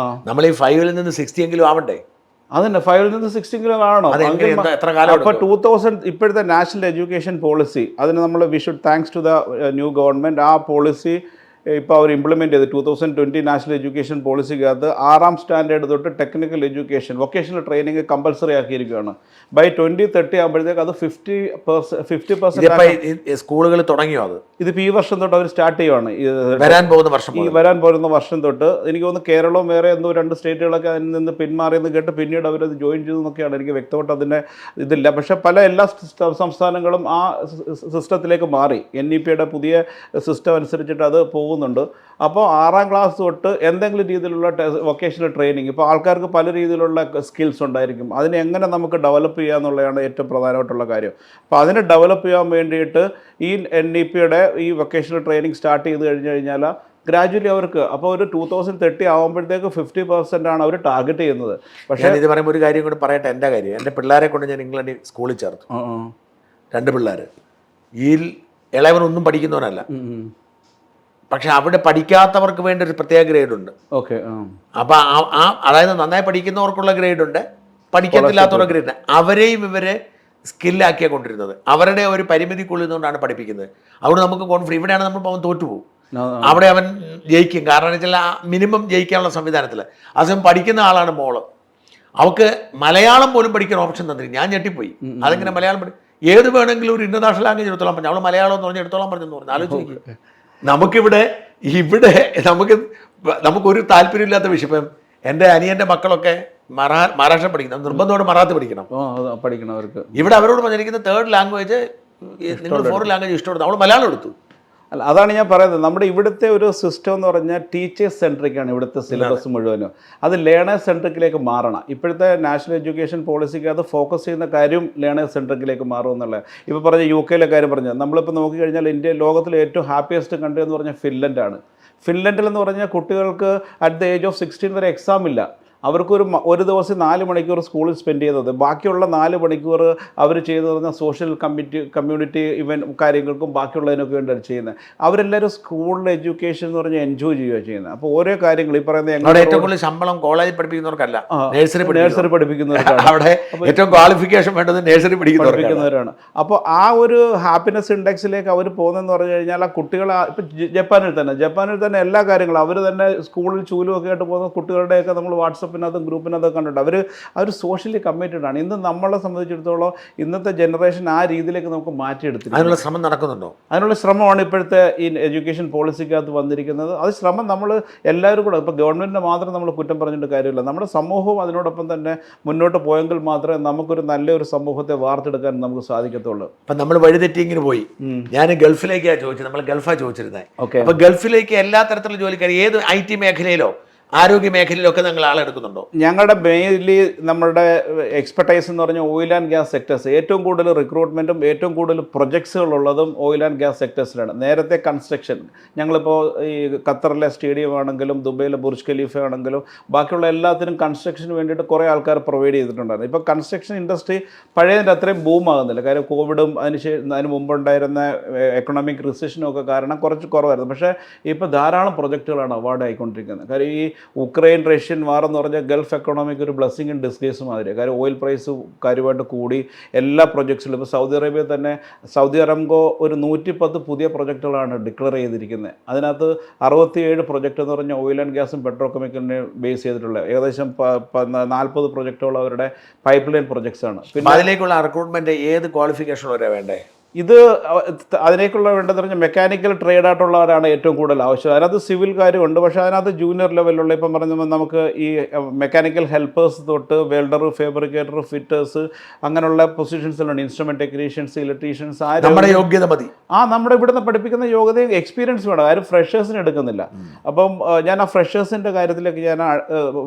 നമ്മൾ ഈ 5-ൽ നിന്ന് 60 എങ്കിലും ആവണ്ടേ? അതന്നെ 5-ൽ നിന്ന് 60 കാണണം. അപ്പോൾ 2000 ഇപ്പോഴത്തെ നാഷണൽ എഡ്യൂക്കേഷൻ പോളിസി, അതിന് നമ്മൾ we should thanks to the new government. ആ പോളിസി ഇപ്പോൾ അവർ ഇംപ്ലിമെൻറ്റ് ചെയ്ത് 2020 നാഷണൽ എഡ്യൂക്കേഷൻ പോളിസിക്കകത്ത് 6ാം സ്റ്റാൻഡേർഡ് തൊട്ട് technical education vocational training compulsory ആക്കിയിരിക്കുകയാണ്. ബൈ 2030 ആകുമ്പോഴത്തേക്ക് അത് 50% സ്കൂളുകൾ തുടങ്ങിയോ? അത് ഇതിപ്പോൾ ഈ വർഷം തൊട്ട് അവർ സ്റ്റാർട്ട് ചെയ്യുവാണ്. വരാൻ പോകുന്ന വർഷം തൊട്ട് എനിക്ക് തോന്നുന്നു കേരളവും വേറെ എന്തോ 2 സ്റ്റേറ്റുകളൊക്കെ അതിൽ നിന്ന് പിന്മാറിയെന്ന് കേട്ട് പിന്നീട് അവരത് ജോയിൻ ചെയ്തെന്നൊക്കെയാണ്. എനിക്ക് വ്യക്തമായിട്ട് അതിൻ്റെ ഇതില്ല. പക്ഷേ എല്ലാ സംസ്ഥാനങ്ങളും ആ സിസ്റ്റത്തിലേക്ക് മാറി. NEP-യുടെ പുതിയ സിസ്റ്റം അനുസരിച്ചിട്ട് അത് പോകുന്നുണ്ട്. അപ്പോൾ 6ാം ക്ലാസ് തൊട്ട് എന്തെങ്കിലും രീതിയിലുള്ള വൊക്കേഷണൽ ട്രെയിനിങ്, ഇപ്പോൾ ആൾക്കാർക്ക് പല രീതിയിലുള്ള സ്കിൽസ് ഉണ്ടായിരിക്കും. അതിനെ എങ്ങനെ നമുക്ക് ഡെവലപ്പ് ചെയ്യുക എന്നുള്ളതാണ് ഏറ്റവും പ്രധാനമായിട്ടുള്ള കാര്യം. അപ്പോൾ അതിനെ ഡെവലപ്പ് ചെയ്യാൻ വേണ്ടിയിട്ട് ഈ NEP-യുടെ ഈ വൊക്കേഷണൽ ട്രെയിനിങ് സ്റ്റാർട്ട് ചെയ്ത് കഴിഞ്ഞാൽ ഗ്രാജുവലി അവർക്ക് അപ്പോൾ ഒരു 2030 ആകുമ്പോഴത്തേക്ക് 50% ആണ് അവർ ടാർഗറ്റ് ചെയ്യുന്നത്. പക്ഷേ ഇത് പറയുമ്പോൾ ഒരു കാര്യം കൂടി പറയട്ടെ. എൻ്റെ കാര്യം, എൻ്റെ പിള്ളേരെ കൊണ്ട് ഞാൻ ഇംഗ്ലണ്ടിൽ സ്കൂളിൽ ചേർത്തു. 2 പിള്ളേർ. ഈ ഇളയവനൊന്നും പഠിക്കുന്നവനല്ല. പക്ഷെ അവിടെ പഠിക്കാത്തവർക്ക് വേണ്ടി ഒരു പ്രത്യേക ഗ്രേഡ് ഉണ്ട്. ഓക്കെ. അപ്പോൾ അതായത് നന്നായി പഠിക്കുന്നവർക്കുള്ള ഗ്രേഡ് ഉണ്ട്, പഠിക്കത്തില്ലാത്തവരുടെ ഗ്രേഡ് ഉണ്ട്. അവരെയും ഇവരെ സ്കില്ലാക്കിയാണ് കൊണ്ടിരുന്നത്. അവരുടെ ഒരു പരിമിതിക്കുള്ളിൽ നിന്നുകൊണ്ടാണ് പഠിപ്പിക്കുന്നത്. അവിടെ നമുക്ക് കോൺഫിഡൻസ്. ഇവിടെയാണ് നമ്മൾ അവൻ തോറ്റുപോകും. അവിടെ അവൻ ജയിക്കും. കാരണം എന്ന് വെച്ചാൽ മിനിമം ജയിക്കാനുള്ള സംവിധാനത്തിൽ. അതേസമയം പഠിക്കുന്ന ആളാണ് മോള്. അവൾക്ക് മലയാളം പോലും പഠിക്കാൻ ഓപ്ഷൻ തന്നിരിക്കും. ഞാൻ ഞെട്ടിപ്പോയി. അതെങ്ങനെ മലയാളം ഏത് വേണമെങ്കിലും ഒരു ഇൻ്റർനാഷണൽ ലാംഗ്വേജ് എടുത്തോളാം പറഞ്ഞു. അവൾ മലയാളം എന്ന് പറഞ്ഞാൽ എടുത്തോളാം പറഞ്ഞെന്ന് പറഞ്ഞു. ആലോചിക്കും. നമുക്കിവിടെ നമുക്കൊരു താല്പര്യമില്ലാത്ത വിഷയം. ഇപ്പം എൻ്റെ അനിയൻ്റെ മക്കളൊക്കെ മഹാരാഷ്ട്ര പഠിക്കണം, നിർബന്ധത്തോടെ മറാത്തി പഠിക്കണം. അവർക്ക് ഇവിടെ അവരോട് പറഞ്ഞിരിക്കുന്ന 3rd ലാംഗ്വേജ്, നിങ്ങൾ 4th ലാംഗ്വേജ് ഇഷ്ടപ്പെടുന്നു. അവൾ മലയാളം എടുത്തു. അല്ല, അതാണ് ഞാൻ പറയുന്നത്. നമ്മുടെ ഇവിടുത്തെ ഒരു സിസ്റ്റം എന്ന് പറഞ്ഞാൽ ടീച്ചേഴ്സ് സെൻട്രിക്കാണ് ഇവിടുത്തെ സിലബസ് മുഴുവനും. അത് ലേണേഴ്സ് സെൻട്രിക്കിലേക്ക് മാറണം. ഇപ്പോഴത്തെ നാഷണൽ എഡ്യൂക്കേഷൻ പോളിസിക്ക് അത് ഫോക്കസ് ചെയ്യുന്ന കാര്യം ലേണേഴ്സ് സെൻട്രിക്കിലേക്ക് മാറും എന്നുള്ളത്. ഇപ്പോൾ പറഞ്ഞ UK കാര്യം പറഞ്ഞത്, നമ്മളിപ്പോൾ നോക്കിക്കഴിഞ്ഞാൽ ലോകത്തിലെ ഏറ്റവും ഹാപ്പിയസ്റ്റ് കൺട്രി എന്ന് പറഞ്ഞാൽ ഫിൻലൻഡാണ്. ഫിൻലൻഡിലെന്ന് പറഞ്ഞാൽ കുട്ടികൾക്ക് അറ്റ് ദ ഏജ് ഓഫ് 16 വരെ എക്സാം ഇല്ല. ഒരു ദിവസം 4 മണിക്കൂർ സ്കൂളിൽ സ്പെൻഡ് ചെയ്തത്. ബാക്കിയുള്ള 4 മണിക്കൂർ അവർ ചെയ്തു പറഞ്ഞാൽ സോഷ്യൽ കമ്മ്യൂണിറ്റി ഇവൻറ്റ് കാര്യങ്ങൾക്കും ബാക്കിയുള്ളതിനൊക്കെ വേണ്ടിയാണ് ചെയ്യുന്നത്. അവരെല്ലാവരും സ്കൂളിൽ എഡ്യൂക്കേഷൻ എന്ന് പറഞ്ഞാൽ എൻജോയ് ചെയ്യുകയാണ് ചെയ്യുന്നത്. അപ്പോൾ ഓരോ കാര്യങ്ങൾ ഈ പറയുന്നത് ഏറ്റവും കൂടുതൽ ശമ്പളം കോളേജിൽ പഠിപ്പിക്കുന്നവർക്കല്ല, നഴ്സറി പഠിപ്പിക്കുന്നവർക്കാണ്. അവിടെ ഏറ്റവും ക്വാളിഫിക്കേഷൻ വേണ്ടത് നഴ്സറി പഠിപ്പിക്കുന്നവരാണ്. അപ്പോൾ ആ ഒരു ഹാപ്പിനെസ് ഇൻഡെക്സിലേക്ക് അവർ പോകുന്നതെന്ന് പറഞ്ഞു കഴിഞ്ഞാൽ ആ കുട്ടികൾ ഇപ്പം ജപ്പാനിൽ തന്നെ എല്ലാ കാര്യങ്ങളും അവർ തന്നെ സ്കൂളിൽ ചൂലുമൊക്കെ ആയിട്ട് പോകുന്ന കുട്ടികളുടെയൊക്കെ നമ്മൾ വാട്സപ്പ് ഗ്രൂപ്പിനകത്തൊക്കെ കണ്ടിട്ട് അവർ സോഷ്യലി കമ്മിറ്റഡ് ആണ്. ഇന്ന് നമ്മളെ സംബന്ധിച്ചിടത്തോളം ഇന്നത്തെ ജനറേഷൻ ആ രീതിയിലേക്ക് നമുക്ക് മാറ്റിയെടുത്തിട്ടുണ്ട്. അതിനുള്ള ശ്രമം നടക്കുന്നുണ്ടോ? അതിനുള്ള ശ്രമമാണ് ഇപ്പോഴത്തെ ഈ എഡ്യൂക്കേഷൻ പോളിസിക്കകത്ത് വന്നിരിക്കുന്നത്. അത് ശ്രമം നമ്മൾ എല്ലാവരും കൂടെ, ഇപ്പോൾ ഗവൺമെൻറ്റിനെ മാത്രം നമ്മൾ കുറ്റം പറഞ്ഞിട്ട് കാര്യമില്ല. നമ്മുടെ സമൂഹവും അതിനോടൊപ്പം തന്നെ മുന്നോട്ട് പോയെങ്കിൽ മാത്രമേ നമുക്കൊരു നല്ലൊരു സമൂഹത്തെ വാർത്തെടുക്കാൻ നമുക്ക് സാധിക്കത്തുള്ളൂ. അപ്പം നമ്മൾ വഴിതെറ്റിങ്ങിന് പോയി. ഞാൻ ഗൾഫിലേക്കാണ് ചോദിച്ചത്. നമ്മൾ ഗൾഫാണ് ചോദിച്ചിരുന്നത്. ഓക്കെ. അപ്പോൾ ഗൾഫിലേക്ക് എല്ലാ തരത്തിലുള്ള ജോലിക്കാർ ഏത് IT മേഖലയിലോ ആരോഗ്യ മേഖലയിലൊക്കെ നിങ്ങൾ ആളെടുക്കുന്നുണ്ടോ? ഞങ്ങളുടെ മെയിൻലി നമ്മുടെ എക്സ്പെർട്ടൈസ് എന്ന് പറഞ്ഞാൽ ഓയിൽ ആൻഡ് ഗ്യാസ് സെക്ടേഴ്സ്. ഏറ്റവും കൂടുതൽ റിക്രൂട്ട്മെൻറ്റും ഏറ്റവും കൂടുതൽ പ്രൊജക്ട്സുകളുള്ളതും ഓയിൽ ആൻഡ് ഗ്യാസ് സെക്ടേഴ്സിലാണ്. നേരത്തെ കൺസ്ട്രക്ഷൻ, ഞങ്ങളിപ്പോൾ ഈ ഖത്തറിലെ സ്റ്റേഡിയം ആണെങ്കിലും ദുബൈയിലെ ബുർജ് ഖലീഫ ആണെങ്കിലും ബാക്കിയുള്ള എല്ലാത്തിനും കൺസ്ട്രക്ഷന് വേണ്ടിയിട്ട് കുറേ ആൾക്കാർ പ്രൊവൈഡ് ചെയ്തിട്ടുണ്ടായിരുന്നു. ഇപ്പോൾ കൺസ്ട്രക്ഷൻ ഇൻഡസ്ട്രി പഴയതിൻ്റെ അത്രയും ബൂം ആകുന്നില്ല. കാര്യം കോവിഡും അതിന് മുമ്പുണ്ടായിരുന്ന എക്കണോമിക് റിസഷനും ഒക്കെ കാരണം കുറച്ച് കുറവായിരുന്നു. പക്ഷേ ഇപ്പോൾ ധാരാളം പ്രൊജക്റ്റുകളാണ് അവാർഡ് ആയിക്കൊണ്ടിരിക്കുന്നത്. കാര്യം ഈ ഉക്രൈൻ റഷ്യൻ വാർ എന്ന് പറഞ്ഞാൽ ഗൾഫ് എക്കണോമിക്ക് ഒരു ബ്ലെസ്സിങ് ഇൻ ഡിസ്ഗേസ് മാതിരി. കാര്യം ഓയിൽ പ്രൈസ് കാര്യമായിട്ട് കൂടി എല്ലാ പ്രൊജക്ട്സിലും. ഇപ്പോൾ സൗദി അറേബ്യ തന്നെ സൗദി അറംകോ ഒരു 110 പുതിയ പ്രൊജക്റ്റുകളാണ് ഡിക്ലെയർ ചെയ്തിരിക്കുന്നത്. അതിനകത്ത് 67 പ്രൊജക്റ്റ് എന്ന് പറഞ്ഞാൽ ഓയിൽ ആൻഡ് ഗ്യാസും പെട്രോ കെമിക്കലിനെ ബേസ് ചെയ്തിട്ടുള്ള ഏകദേശം 40 പ്രൊജക്റ്റുകൾ അവരുടെ പൈപ്പ് ലൈൻ പ്രൊജക്ട്സാണ്. പിന്നെ അതിലേക്കുള്ള റിക്രൂട്ട്മെന്റ് ഏത് ക്വാളിഫിക്കേഷൻ വരെ വേണ്ടേ? ഇത് അതിനേക്കുള്ള വേണ്ടതെന്ന് പറഞ്ഞാൽ മെക്കാനിക്കൽ ട്രേഡായിട്ടുള്ളവരാണ് ഏറ്റവും കൂടുതൽ ആവശ്യം. അതിനകത്ത് സിവിൽ കാര്യമുണ്ട്, പക്ഷേ അതിനകത്ത് ജൂനിയർ ലെവലിലുള്ള ഇപ്പം പറഞ്ഞപ്പോൾ നമുക്ക് ഈ മെക്കാനിക്കൽ ഹെൽപ്പേഴ്സ് തൊട്ട് വെൽഡർ, ഫാബ്രിക്കേറ്റർ, ഫിറ്റേഴ്സ് അങ്ങനെയുള്ള പൊസിഷൻസിലുണ്ട്. ഇൻസ്ട്രുമെൻറ്റ് ടെക്നീഷ്യൻസ്, ഇലക്ട്രീഷ്യൻസ്, നമ്മുടെ യോഗ്യത മതി. നമ്മുടെ ഇവിടുന്ന് പഠിപ്പിക്കുന്ന യോഗ്യതയും എക്സ്പീരിയൻസ് വേണം. ആരും ഫ്രഷേഴ്സിന് എടുക്കുന്നില്ല. അപ്പം ഞാൻ ആ ഫ്രഷേഴ്സിൻ്റെ കാര്യത്തിലേക്ക് ഞാൻ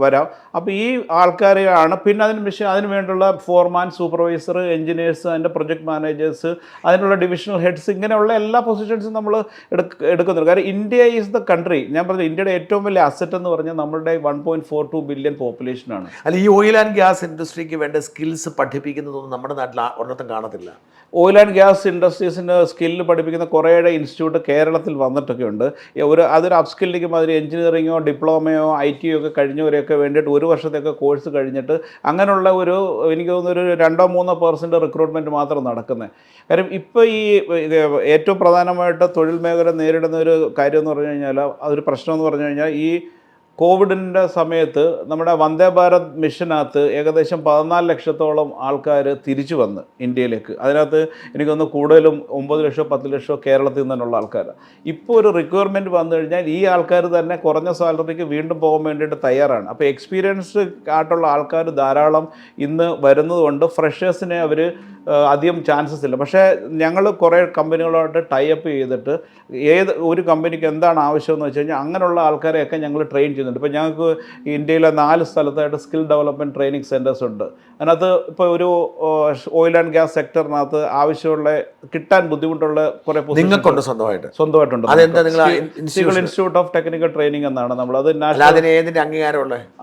വരാം. അപ്പോൾ ഈ ആൾക്കാരെയാണ് പിന്നെ അതിന് വേണ്ടിയുള്ള ഫോർമാൻ, സൂപ്പർവൈസർ, എഞ്ചിനീയേഴ്സ്, അതിൻ്റെ പ്രൊജക്ട് മാനേജേഴ്സ്, അതിനുള്ള ഡിവിഷണൽ ഹെഡ്സ്, ഇങ്ങനെയുള്ള എല്ലാ പൊസിഷൻസും നമ്മൾ എടുക്കുന്നുണ്ട്. കാരണം ഇന്ത്യ ഈസ് ദ കൺട്രി. ഞാൻ പറഞ്ഞത് ഇന്ത്യയുടെ ഏറ്റവും വലിയ അസറ്റ് എന്ന് പറഞ്ഞാൽ നമ്മളുടെ 1.42 ബില്യൺ പോപ്പുലേഷനാണ്. അല്ല, ഈ ഓയിൽ ആൻഡ് ഗ്യാസ് ഇൻഡസ്ട്രിക്ക് വേണ്ട സ്കിൽസ് പഠിപ്പിക്കുന്നതൊന്നും നമ്മുടെ നാട്ടിൽ ഒരിടത്തും കാണത്തില്ല. ഓയിൽ ആൻഡ് ഗ്യാസ് ഇൻഡസ്ട്രീസിൻ്റെ സ്കില്ല് പഠിപ്പിക്കുന്ന കുറേയുടെ ഇൻസ്റ്റിറ്റ്യൂട്ട് കേരളത്തിൽ വന്നിട്ടൊക്കെ ഉണ്ട്. അതൊരു അപ്സ്കില്ലിംഗ് മാതിരി എഞ്ചിനീയറിങ്ങോ ഡിപ്ലോമയോ IT ഒക്കെ കഴിഞ്ഞവരെയൊക്കെ വേണ്ടിയിട്ട് 1 വർഷത്തെയൊക്കെ കോഴ്സ് കഴിഞ്ഞിട്ട് അങ്ങനെയുള്ള എനിക്ക് തോന്നുന്നു ഒരു 2-3% റിക്രൂട്ട്മെൻറ്റ് മാത്രം നടക്കുന്നത്. കാര്യം ഇപ്പോൾ ഈ ഏറ്റവും പ്രധാനമായിട്ട് തൊഴിൽ മേഖല നേരിടുന്ന ഒരു കാര്യം എന്ന് പറഞ്ഞു കഴിഞ്ഞാൽ, അതൊരു പ്രശ്നം എന്ന് പറഞ്ഞു കഴിഞ്ഞാൽ, ഈ കോവിഡിൻ്റെ സമയത്ത് നമ്മുടെ വന്ദേ ഭാരത് മിഷനകത്ത് ഏകദേശം 14 ലക്ഷത്തോളം ആൾക്കാർ തിരിച്ചു വന്ന് ഇന്ത്യയിലേക്ക്. അതിനകത്ത് എനിക്കൊന്ന് കൂടുതലും 9 ലക്ഷമോ 10 ലക്ഷമോ കേരളത്തിൽ നിന്നുള്ള ആൾക്കാർ. ഇപ്പോൾ ഒരു റിക്വയർമെൻറ്റ് വന്നു കഴിഞ്ഞാൽ ഈ ആൾക്കാർ തന്നെ കുറഞ്ഞ സാലറിക്ക് വീണ്ടും പോകാൻ വേണ്ടിയിട്ട് തയ്യാറാണ്. അപ്പോൾ എക്സ്പീരിയൻസ്ഡ് ആയിട്ടുള്ള ആൾക്കാർ ധാരാളം ഇന്ന് വരുന്നതുകൊണ്ട് ഫ്രഷേഴ്സിനെ അവർ അധികം ചാൻസസ് ഇല്ല. പക്ഷേ ഞങ്ങൾ കുറേ കമ്പനികളോട്ട് ടൈപ്പ് ചെയ്തിട്ട് ഒരു കമ്പനിക്ക് എന്താണ് ആവശ്യമെന്ന് വെച്ച് കഴിഞ്ഞാൽ അങ്ങനെയുള്ള ആൾക്കാരെയൊക്കെ ഞങ്ങൾ ട്രെയിൻ ചെയ്യുന്നുണ്ട്. ഇപ്പോൾ ഞങ്ങൾക്ക് ഇന്ത്യയിലെ 4 സ്ഥലത്തായിട്ട് സ്കിൽ ഡെവലപ്മെൻറ്റ് ട്രെയിനിങ് സെൻറ്റേഴ്സ് ഉണ്ട്. അതിനകത്ത് ഇപ്പോൾ ഒരു ഓയിൽ ആൻഡ് ഗ്യാസ് സെക്ടറിനകത്ത് ആവശ്യമുള്ള കിട്ടാൻ ബുദ്ധിമുട്ടുള്ള കുറേ നിങ്ങൾക്കുണ്ട് സ്വന്തമായിട്ടുണ്ട്. ഇൻസ്റ്റിറ്റ്യൂട്ട് ഓഫ് ടെക്നിക്കൽ ട്രെയിനിങ് എന്നാണ് നമ്മൾ. അത്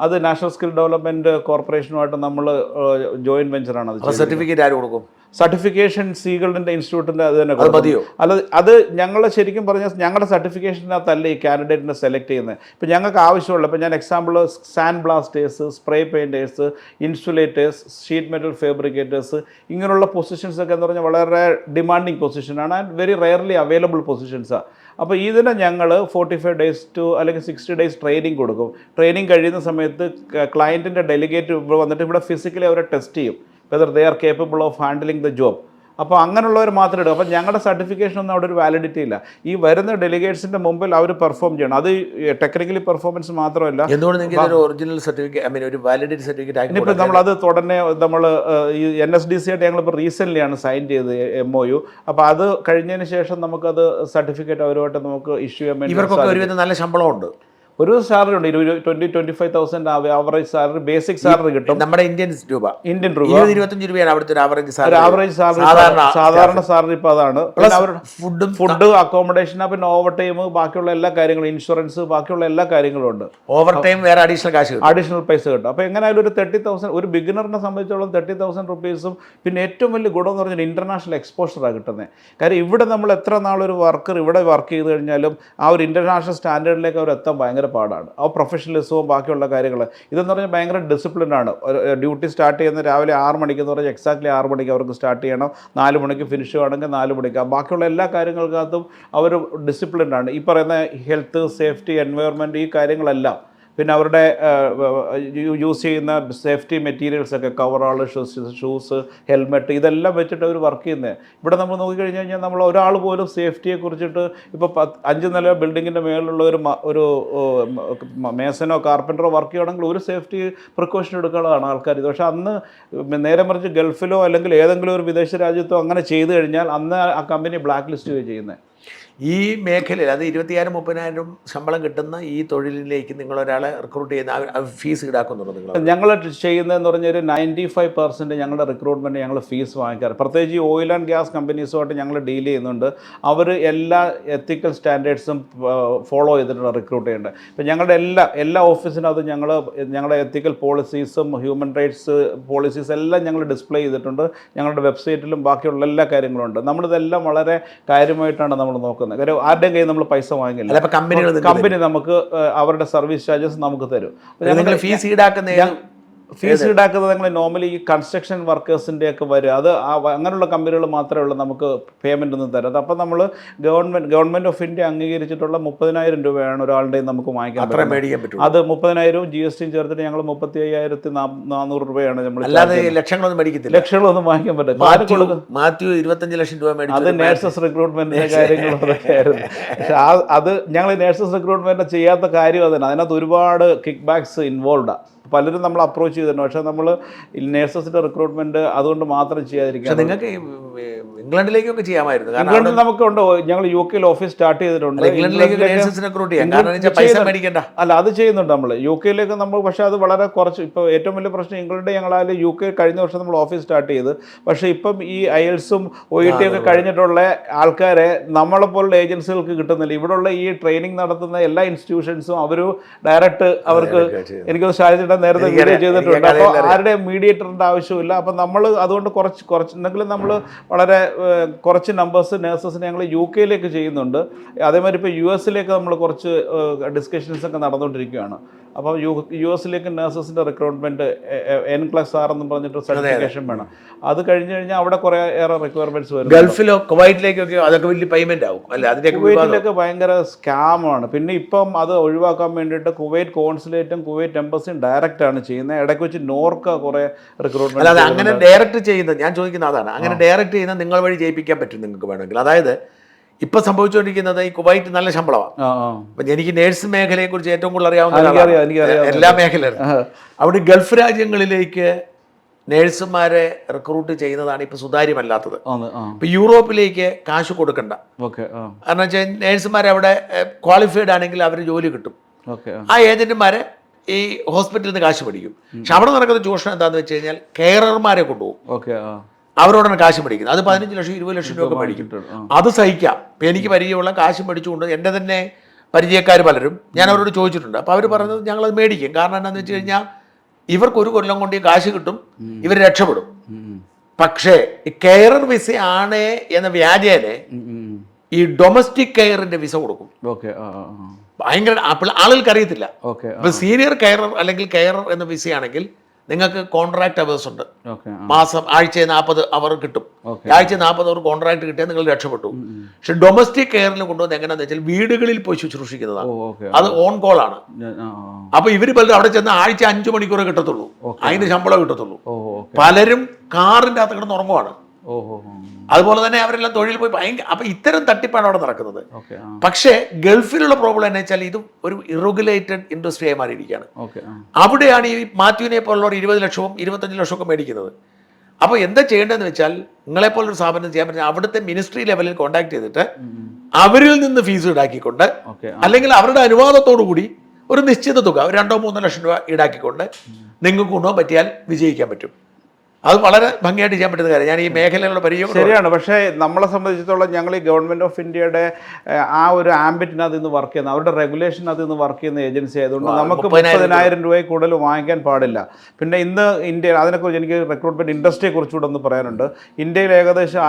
അത് നാഷണൽ സ്കിൽ ഡെവലപ്മെൻറ്റ് കോർപ്പറേഷനുമായിട്ട് നമ്മൾ ജോയിൻറ്റ് വെഞ്ചറാണ്. അത് സർട്ടിഫിക്കറ്റ് ആര് കൊടുക്കും? സർട്ടിഫിക്കേഷൻ സീഗിൾഡിൻ്റെ ഇൻസ്റ്റിറ്റ്യൂട്ടിൻ്റെ അത് തന്നെ മതിയോ? അല്ല, അത് ഞങ്ങൾ ശരിക്കും പറഞ്ഞാൽ ഞങ്ങളുടെ സർട്ടിഫിക്കേഷനകത്തല്ല ഈ കാൻഡിഡേറ്റിനെ സെലക്ട് ചെയ്യുന്നത്. ഇപ്പം ഞങ്ങൾക്ക് ആവശ്യമുള്ള, ഇപ്പം ഞാൻ example sand blasters, spray painters, insulators, sheet metal fabricators, ഇങ്ങനെയുള്ള പൊസിഷൻസൊക്കെ എന്ന് പറഞ്ഞാൽ വളരെ ഡിമാൻഡിങ് പൊസിഷനാണ് ആൻഡ് വെരി റെയർലി അവൈലബിൾ പൊസിഷൻസാണ്. അപ്പോൾ ഇതിനെ ഞങ്ങൾ 45 ഡേയ്സ് ടു അല്ലെങ്കിൽ 60 ഡേയ്സ് ട്രെയിനിങ് കൊടുക്കും. ട്രെയിനിങ് കഴിയുന്ന സമയത്ത് ക്ലയൻറ്റിൻ്റെ ഡെലിഗേറ്റ് വന്നിട്ട് ഇവിടെ ഫിസിക്കലി അവരെ ടെസ്റ്റ് ചെയ്യും whether they are capable of handling the job. അപ്പോൾ അങ്ങനെയുള്ളവർ മാത്രമേ ഇടും. അപ്പോൾ ഞങ്ങളുടെ സർട്ടിഫിക്കേഷൻ ഒന്നും അവിടെ ഒരു വാലിഡിറ്റി ഇല്ല. ഈ വരുന്ന ഡെലിഗേറ്റ്സിൻ്റെ മുമ്പിൽ അവർ പെർഫോം ചെയ്യണം. അത് ടെക്നിക്കലി പെർഫോമൻസ് മാത്രമല്ല, ഒറിജിനൽ സർട്ടിഫിക്കറ്റ്, ഒരു വാലിഡിറ്റി സർട്ടിഫിക്കറ്റ്. ഇനിയിപ്പോൾ നമ്മളത് തുടനെ നമ്മൾ ഈ NSDC ആയിട്ട് ഞങ്ങളിപ്പോൾ റീസെൻ്റ്ലിയാണ് സൈൻ ചെയ്തത് MOU. അപ്പോൾ അത് കഴിഞ്ഞതിന് ശേഷം നമുക്കത് സർട്ടിഫിക്കറ്റ് അവരുമായിട്ട് നമുക്ക് ഇഷ്യൂ ചെയ്യാൻ വേണ്ടി. ഇവർക്കൊക്കെ ഒരുവിധം നല്ല ശമ്പളമുണ്ട്. ഒരു സാലറി ഉണ്ട്, 20-25,000 ആവറേജ് സാലറി, ബേസിക് സാലറി കിട്ടും. നമ്മുടെ ഇന്ത്യൻ രൂപ 25 രൂപയാണ് അവിടുത്തെ ആവറേജ് സാലറി. സാധാരണ സാലറി ഇപ്പോൾ അതാണ്. അവരുടെ ഫുഡ് അക്കോമഡേഷൻ, പിന്നെ ഓവർ ടൈം, ബാക്കിയുള്ള എല്ലാ കാര്യങ്ങളും, ഇൻഷുറൻസ്, ബാക്കിയുള്ള എല്ലാ കാര്യങ്ങളും ഉണ്ട്. ഓവർ ടൈം വേറെ അഡീഷണൽ പൈസ കിട്ടും. അപ്പോൾ എങ്ങനെയായാലും ഒരു 30,000 ഒരു ബിഗിനറിനെ സംബന്ധിച്ചോളം 30,000 റുപ്പീസും. പിന്നെ ഏറ്റവും വലിയ ഗുണം എന്ന് പറഞ്ഞാൽ ഇൻ്റർനാഷണൽ എക്സ്പോഷറാണ് കിട്ടുന്നത്. കാര്യം ഇവിടെ നമ്മൾ എത്ര നാളൊരു വർക്കർ ഇവിടെ വർക്ക് ചെയ്ത് കഴിഞ്ഞാലും ആ ഒരു ഇൻ്റർനാഷണൽ സ്റ്റാൻഡേർഡിലേക്ക് അവർ എത്താൻ ഭയങ്കര പാടാണ്. ആ പ്രൊഫഷണലിസവും ബാക്കിയുള്ള കാര്യങ്ങൾ ഇതെന്ന് പറഞ്ഞാൽ ഭയങ്കര ഡിസിപ്ലിനാണ്. ഡ്യൂട്ടി സ്റ്റാർട്ട് ചെയ്യുന്ന രാവിലെ 6 മണിക്ക് എന്ന് പറഞ്ഞാൽ എക്സാക്ട്ലി 6 മണിക്ക് അവർക്ക് സ്റ്റാർട്ട് ചെയ്യണം. 4 മണിക്ക് ഫിനിഷ് ആണെങ്കിൽ 4 മണിക്ക്. ബാക്കിയുള്ള എല്ലാ കാര്യങ്ങൾക്കകത്തും അവർ ഡിസിപ്ലിനാണ്. ഈ പറയുന്ന ഹെൽത്ത്, സേഫ്റ്റി, എൻവയോൺമെൻറ്റ്, ഈ കാര്യങ്ങളെല്ലാം. പിന്നെ അവരുടെ യൂസ് ചെയ്യുന്ന സേഫ്റ്റി മെറ്റീരിയൽസൊക്കെ, കവറാൾ, ഷൂസ്, ഹെൽമെറ്റ്, ഇതെല്ലാം വെച്ചിട്ട് അവർ വർക്ക് ചെയ്യുന്നത്. ഇവിടെ നമ്മൾ നോക്കിക്കഴിഞ്ഞ് കഴിഞ്ഞാൽ നമ്മൾ ഒരാൾ പോലും സേഫ്റ്റിയെ കുറിച്ചിട്ട് ഇപ്പോൾ 5 നില ബിൽഡിങ്ങിൻ്റെ മേളിലുള്ള ഒരു മേസനോ കാർപ്പൻറ്ററോ വർക്ക് ചെയ്യുകയാണെങ്കിൽ ഒരു സേഫ്റ്റി പ്രിക്കോഷൻ എടുക്കാനുള്ളതാണ് ആൾക്കാർ. ഇത് പക്ഷേ അന്ന് നേരെ മറിച്ച് ഗൾഫിലോ അല്ലെങ്കിൽ ഏതെങ്കിലും ഒരു വിദേശ രാജ്യത്തോ അങ്ങനെ ചെയ്തു കഴിഞ്ഞാൽ അന്ന് ആ കമ്പനി ബ്ലാക്ക് ലിസ്റ്റ് ചെയ്യുകയാണ് ചെയ്യുന്നത്. ഈ മേഖലയിൽ അത് 25,000-30,000 ശമ്പളം കിട്ടുന്ന ഈ തൊഴിലിലേക്ക് നിങ്ങളൊരാളെ റിക്രൂട്ട് ചെയ്യുന്ന ഫീസ് ഈടാക്കുന്നുണ്ടോ നിങ്ങൾ? ഞങ്ങൾ ചെയ്യുന്നതെന്ന് പറഞ്ഞൊരു 95% ഞങ്ങളുടെ റിക്രൂട്ട്മെൻറ്റ് ഞങ്ങൾ ഫീസ് വാങ്ങിക്കാറ്. പ്രത്യേകിച്ച് ഈ ഓയിൽ ആൻഡ് ഗ്യാസ് കമ്പനീസുമായിട്ട് ഞങ്ങൾ ഡീൽ ചെയ്യുന്നുണ്ട്. അവർ എല്ലാ എത്തിക്കൽ സ്റ്റാൻഡേർഡ്സും ഫോളോ ചെയ്തിട്ടാണ് റിക്രൂട്ട് ചെയ്യേണ്ടത്. ഇപ്പം ഞങ്ങളുടെ എല്ലാ ഓഫീസിനകത്തും ഞങ്ങളുടെ എത്തിക്കൽ പോളിസീസും ഹ്യൂമൻ റൈറ്റ്സ് പോളിസീസ് എല്ലാം ഞങ്ങൾ ഡിസ്പ്ലേ ചെയ്തിട്ടുണ്ട്. ഞങ്ങളുടെ വെബ്സൈറ്റിലും ബാക്കിയുള്ള എല്ലാ കാര്യങ്ങളും ഉണ്ട്. നമ്മളിതെല്ലാം വളരെ കാര്യമായിട്ടാണ് നമ്മൾ നോക്കുന്നത്. നോക്കുന്നത്. കാര്യം ആരുടെയും കയ്യിൽ നമ്മൾ പൈസ വാങ്ങില്ല. കമ്പനി നമുക്ക് അവരുടെ സർവീസ് ചാർജസ് നമുക്ക് തരും. ഫീസ് ഈടാക്കുന്ന ഫീസ് ഈടാക്കുന്നത് ഞങ്ങൾ നോർമലി ഈ കൺസ്ട്രക്ഷൻ വർക്കേഴ്സിൻ്റെ ഒക്കെ വരും. അത് അങ്ങനെയുള്ള കമ്പനികൾ മാത്രമേ ഉള്ളൂ നമുക്ക് പേയ്മെൻ്റ് ഒന്നും തരുന്നത്. അപ്പം നമ്മൾ ഗവൺമെൻറ് ഓഫ് ഇന്ത്യ അംഗീകരിച്ചിട്ടുള്ള 30,000 രൂപയാണ് ഒരാളുടെ നമുക്ക് വാങ്ങിക്കാൻ പറ്റും. അത് 30,000 GST ചേർത്തിട്ട് ഞങ്ങൾ 35,400 രൂപയാണ് നമ്മൾ. ലക്ഷങ്ങളൊന്നും മേടിക്കത്തില്ല. ലക്ഷങ്ങളൊന്നും വാങ്ങിക്കാൻ പറ്റും. 25 ലക്ഷം രൂപ അത് നേഴ്സസ് റിക്രൂട്ട്മെന്റിന്റെ കാര്യങ്ങളും അതൊക്കെ ആയിരുന്നു. പക്ഷെ അത് ഞങ്ങൾ നേഴ്സസ് റിക്രൂട്ട്മെന്റ് ചെയ്യാത്ത കാര്യം അതന്നെ. അതിനകത്ത് ഒരുപാട് കിക്ക് ബാക്സ് ഇൻവോൾവ്. പലരും നമ്മൾ അപ്രോച്ച് ചെയ്തിട്ടുണ്ട്. പക്ഷെ നമ്മൾ നേഴ്സസിന്റെ റിക്രൂട്ട്മെന്റ് അതുകൊണ്ട് മാത്രം ചെയ്യാതിരിക്കുക. നിങ്ങൾക്ക് ഇംഗ്ലണ്ടിലേക്കൊക്കെ ചെയ്യാമായിരുന്നു. ഇംഗ്ലണ്ടിൽ നമുക്കുണ്ട്. ഞങ്ങൾ UK ഓഫീസ് സ്റ്റാർട്ട് ചെയ്തിട്ടുണ്ട്. അല്ല, അത് ചെയ്യുന്നുണ്ട് നമ്മൾ UK നമ്മൾ. പക്ഷേ അത് വളരെ കുറച്ച്. ഇപ്പോൾ ഏറ്റവും വലിയ പ്രശ്നം ഇംഗ്ലണ്ട് ഞങ്ങളായാലും UK കഴിഞ്ഞ വർഷം നമ്മൾ ഓഫീസ് സ്റ്റാർട്ട് ചെയ്ത്. പക്ഷേ ഇപ്പം ഈ IELTS-ഉം OET ഒക്കെ കഴിഞ്ഞിട്ടുള്ള ആൾക്കാരെ നമ്മളെപ്പോലുള്ള ഏജൻസികൾക്ക് കിട്ടുന്നില്ല. ഇവിടെയുള്ള ഈ ട്രെയിനിങ് നടത്തുന്ന എല്ലാ ഇൻസ്റ്റിറ്റ്യൂഷൻസും അവർ ഡയറക്റ്റ് അവർക്ക് എനിക്കത് സാധിച്ചിട്ട് നേരത്തെ വീഡിയോ ചെയ്തിട്ടുണ്ട്. അപ്പോൾ ആരുടെ മീഡിയേറ്ററിൻ്റെ ആവശ്യമില്ല. അപ്പം നമ്മൾ അതുകൊണ്ട് കുറച്ചെന്തെങ്കിലും നമ്മൾ വളരെ കുറച്ച് നമ്പേഴ്സ് നേഴ്സസിനെ ഞങ്ങൾ UK ചെയ്യുന്നുണ്ട്. അതേമാതിരി ഇപ്പോൾ US നമ്മൾ കുറച്ച് ഡിസ്കഷൻസ് ഒക്കെ നടന്നുകൊണ്ടിരിക്കുകയാണ്. അപ്പം US നേഴ്സസിൻ്റെ റിക്രൂട്ട്മെൻറ്റ് N+R എന്ന് പറഞ്ഞിട്ട് സർട്ടിഫിക്കേഷൻ വേണം. അത് കഴിഞ്ഞ് കഴിഞ്ഞാൽ അവിടെ കുറേ ഏറെ റിക്വയർമെൻറ്റ്സ് വരും. ഗൾഫിലോ കുവൈറ്റിലേക്കൊക്കെ അതൊക്കെ വലിയ പേയ്മെൻറ്റ് ആവും അല്ലേ? കുവൈറ്റിലൊക്കെ ഭയങ്കര സ്കാമാണ്. പിന്നെ ഇപ്പം അത് ഒഴിവാക്കാൻ വേണ്ടിയിട്ട് കുവൈറ്റ് കോൺസുലേറ്റും കുവൈറ്റ് എംബസിയും ഡയറക്റ്റ് ആണ് ചെയ്യുന്നത്. ഇടയ്ക്ക് വെച്ച് നോർക്ക കുറേ റിക്രൂട്ട്മെന്റ്. അല്ലാതെ അങ്ങനെ ഡയറക്റ്റ് ചെയ്യുന്നത് ഞാൻ ചോദിക്കുന്ന അതാണ്. അങ്ങനെ ഡയറക്റ്റ് ചെയ്യുന്നത് നിങ്ങൾ വഴി ചെയ്യിപ്പിക്കാൻ പറ്റും നിങ്ങൾക്ക് വേണമെങ്കിൽ. അതായത് ഇപ്പൊ സംഭവിച്ചുകൊണ്ടിരിക്കുന്നത് ഈ കുവൈറ്റ് നല്ല ശമ്പളമാണ്. അപ്പം എനിക്ക് നേഴ്സ് മേഖലയെ കുറിച്ച് ഏറ്റവും കൂടുതൽ അറിയാവുന്ന എല്ലാ മേഖലയിലും അവിടെ ഗൾഫ് രാജ്യങ്ങളിലേക്ക് നേഴ്സുമാരെ റിക്രൂട്ട് ചെയ്യുന്നതാണ് ഇപ്പൊ സുതാര്യമല്ലാത്തത്. ഇപ്പൊ യൂറോപ്പിലേക്ക് കാശ് കൊടുക്കണ്ട. കാരണം വെച്ചാൽ നേഴ്സുമാരെ അവിടെ ക്വാളിഫൈഡ് ആണെങ്കിൽ അവർ ജോലി കിട്ടും. ആ ഏജന്റുമാരെ ഈ ഹോസ്പിറ്റലിൽ നിന്ന് കാശ് പഠിക്കും. പക്ഷെ അവിടെ നടക്കുന്ന ചൂഷണം എന്താണെന്ന് വെച്ച് കഴിഞ്ഞാൽ കെയറർമാരെ കൊണ്ടുപോകും. അവരോടാണ് കാശ് പഠിക്കുന്നത്. അത് 15 ലക്ഷം 20 ലക്ഷം രൂപ പഠിക്കും. അത് സഹിക്കാം. ഇപ്പം എനിക്ക് പരിചയമുള്ള കാശ് പഠിച്ചുകൊണ്ട് എൻ്റെ തന്നെ പരിചയക്കാർ പലരും ഞാൻ അവരോട് ചോദിച്ചിട്ടുണ്ട്. അപ്പോൾ അവർ പറഞ്ഞത് ഞങ്ങളത് മേടിക്കും. കാരണം എന്താണെന്ന് വെച്ച് കഴിഞ്ഞാൽ ഇവർക്ക് 1 കൊല്ലം കൊണ്ട് കാശ് കിട്ടും, ഇവർ രക്ഷപ്പെടും. പക്ഷേ ഈ കെയറർ വിസ ആണ് എന്ന വ്യാജേനെ ഈ ഡൊമസ്റ്റിക് കെയറിന്റെ വിസ കൊടുക്കും. ഭയങ്കര ആളുകൾക്ക് അറിയത്തില്ല. ഇപ്പൊ സീനിയർ കെയറർ അല്ലെങ്കിൽ കെയറർ എന്ന വിസയാണെങ്കിൽ നിങ്ങൾക്ക് കോൺട്രാക്ട് അവേഴ്സ് ഉണ്ട്. മാസം ആഴ്ച 40 അവർ കിട്ടും. ആഴ്ച 40 അവർ കോൺട്രാക്ട് കിട്ടിയാൽ നിങ്ങൾ രക്ഷപ്പെട്ടു. പക്ഷെ ഡൊമസ്റ്റിക് കെയറിൽ കൊണ്ടുവന്ന് എങ്ങനെയാണെന്ന് വെച്ചാൽ വീടുകളിൽ പോയി ശുശ്രൂഷിക്കുന്നതാണ്. അത് ഓൺ കോൾ ആണ്. അപ്പൊ ഇവര് പലരും അവിടെ ചെന്ന് ആഴ്ച 5 മണിക്കൂറേ കിട്ടത്തുള്ളൂ, അതിന് ശമ്പളം കിട്ടത്തുള്ളൂ. പലരും കാറിന്റെ അകത്ത് കിടന്ന് ഉറങ്ങുവാണ്. അതുപോലെ തന്നെ അവരെല്ലാം തൊഴിൽ പോയി ഭയങ്കര. അപ്പൊ ഇത്തരം തട്ടിപ്പാണ് അവിടെ നടക്കുന്നത്. പക്ഷേ ഗൾഫിലുള്ള പ്രോബ്ലം എന്ന് വെച്ചാൽ ഇത് ഒരു ഇറഗുലേറ്റഡ് ഇൻഡസ്ട്രിയായി മാറിയിരിക്കുകയാണ്. അവിടെയാണ് ഈ മാത്യുവിനെ പോലുള്ളവർ 20 ലക്ഷവും 25 ലക്ഷവും ഒക്കെ മേടിക്കുന്നത്. അപ്പോൾ എന്താ ചെയ്യേണ്ടതെന്ന് വെച്ചാൽ നിങ്ങളെപ്പോലൊരു സ്ഥാപനം ചെയ്യാൻ പറ്റുന്ന അവിടുത്തെ മിനിസ്ട്രി ലെവലിൽ കോൺടാക്ട് ചെയ്തിട്ട് അവരിൽ നിന്ന് ഫീസ് ഈടാക്കിക്കൊണ്ട് അല്ലെങ്കിൽ അവരുടെ അനുവാദത്തോടു കൂടി ഒരു നിശ്ചിത തുക 2-3 ലക്ഷം രൂപ ഈടാക്കിക്കൊണ്ട് നിങ്ങൾക്ക് കൊണ്ടുപോകാൻ പറ്റിയാൽ വിജയിക്കാൻ പറ്റും. അത് വളരെ ഭംഗിയായിട്ട് ചെയ്യാൻ പറ്റുന്ന കാര്യം. ഞാൻ ഈ മേഖലയിലുള്ള പരിചയം ശരിയാണ്. പക്ഷേ നമ്മളെ സംബന്ധിച്ചിടത്തോളം ഞങ്ങൾ ഈ ഗവൺമെൻറ് ഓഫ് ഇന്ത്യയുടെ ആ ഒരു ആംബിറ്റിനകത്ത് നിന്ന് വർക്ക് ചെയ്യുന്ന അവരുടെ റെഗുലേഷനകത്ത് നിന്ന് വർക്ക് ചെയ്യുന്ന ഏജൻസി ആയതുകൊണ്ട് നമുക്ക് 30,000 രൂപയിൽ കൂടുതൽ വാങ്ങിക്കാൻ പാടില്ല. പിന്നെ ഇന്ന് ഇന്ത്യ അതിനെക്കുറിച്ച് എനിക്ക് റിക്രൂട്ട്മെൻറ്റ് ഇൻഡസ്ട്രിയെ കുറിച്ചുകൂടെ ഒന്ന് പറയാനുണ്ട്. ഇന്ത്യയിൽ ഏകദേശം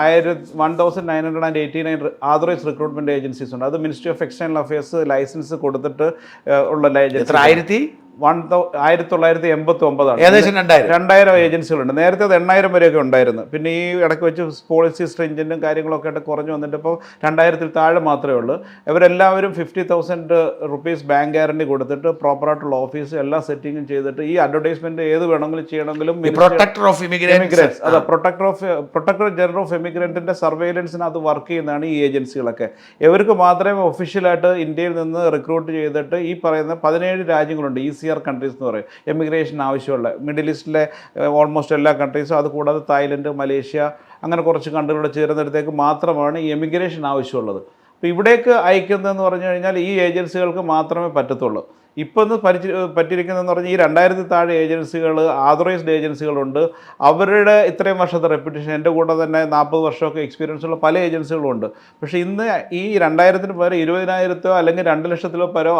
1989 ആതറൈസ് റിക്രൂട്ട്മെൻറ്റ് ഏജൻസീസ് ഉണ്ട്. അത് ministry of external affairs licence കൊടുത്തിട്ട് ഉള്ള ഏജൻസി 1989 ഏകദേശം 2000 ഏജൻസികളുണ്ട്. നേരത്തെ അത് 8,000 വരെയൊക്കെ ഉണ്ടായിരുന്നു. പിന്നെ ഈ ഇടയ്ക്ക് വെച്ച് പോളിസി സ്ട്രിഞ്ചൻറ്റും കാര്യങ്ങളൊക്കെ ആയിട്ട് കുറഞ്ഞു വന്നിട്ട് ഇപ്പോൾ 2000 താഴെ മാത്രമേ ഉള്ളൂ. ഇവരെല്ലാവരും 50,000 റുപ്പീസ് ബാങ്ക് ഗ്യാരണ്ടി കൊടുത്തിട്ട് പ്രോപ്പറായിട്ടുള്ള ഓഫീസ് എല്ലാ സെറ്റിങ്ങും ചെയ്തിട്ട് ഈ അഡ്വർടൈസ്മെന്റ് ഏത് വേണമെങ്കിലും ചെയ്യണമെങ്കിലും പ്രൊട്ടക്ടർ ഓഫ് ഇമിഗ്രൻസ് അതെ പ്രൊട്ടക്ടർ ജനറൽ ഓഫ് ഇമിഗ്രൻറ്റിന്റെ സർവൈലൻസിന് അത് വർക്ക് ചെയ്യുന്നതാണ് ഈ ഏജൻസികളൊക്കെ. ഇവർക്ക് മാത്രമേ ഒഫീഷ്യലായിട്ട് ഇന്ത്യയിൽ നിന്ന് റിക്രൂട്ട് ചെയ്തിട്ട് ഈ പറയുന്ന 17 രാജ്യങ്ങളുണ്ട് ECR കൺട്രീസ് എന്ന് പറയും. എമിഗ്രേഷൻ ആവശ്യമുള്ള മിഡിൽ ഈസ്റ്റിലെ ഓൾമോസ്റ്റ് എല്ലാ കൺട്രീസും, അതുകൂടാതെ തായ്ലൻഡ്, മലേഷ്യ അങ്ങനെ കുറച്ച് കൺട്രികളുടെ ചേരുന്നിടത്തേക്ക് മാത്രമാണ് ഈ എമിഗ്രേഷൻ ആവശ്യമുള്ളത്. അപ്പോൾ ഇവിടേക്ക് അയക്കുന്നതെന്ന് പറഞ്ഞു കഴിഞ്ഞാൽ ഈ ഏജൻസികൾക്ക് മാത്രമേ പറ്റത്തുള്ളൂ. ഇപ്പോൾ പറ്റിയിരിക്കുന്നതെന്ന് പറഞ്ഞാൽ ഈ 2000 താഴെ ഏജൻസികൾ ആതറൈസ്ഡ് ഏജൻസികളുണ്ട്. അവരുടെ ഇത്രയും വർഷത്തെ റെപ്യൂട്ടേഷൻ എൻ്റെ കൂടെ തന്നെ 40 വർഷമൊക്കെ എക്സ്പീരിയൻസ് ഉള്ള പല ഏജൻസികളുണ്ട്. പക്ഷേ ഇന്ന് ഈ 2000 പേരെ 20,000 അല്ലെങ്കിൽ 2 ലക്ഷത്തിലോ പേരോ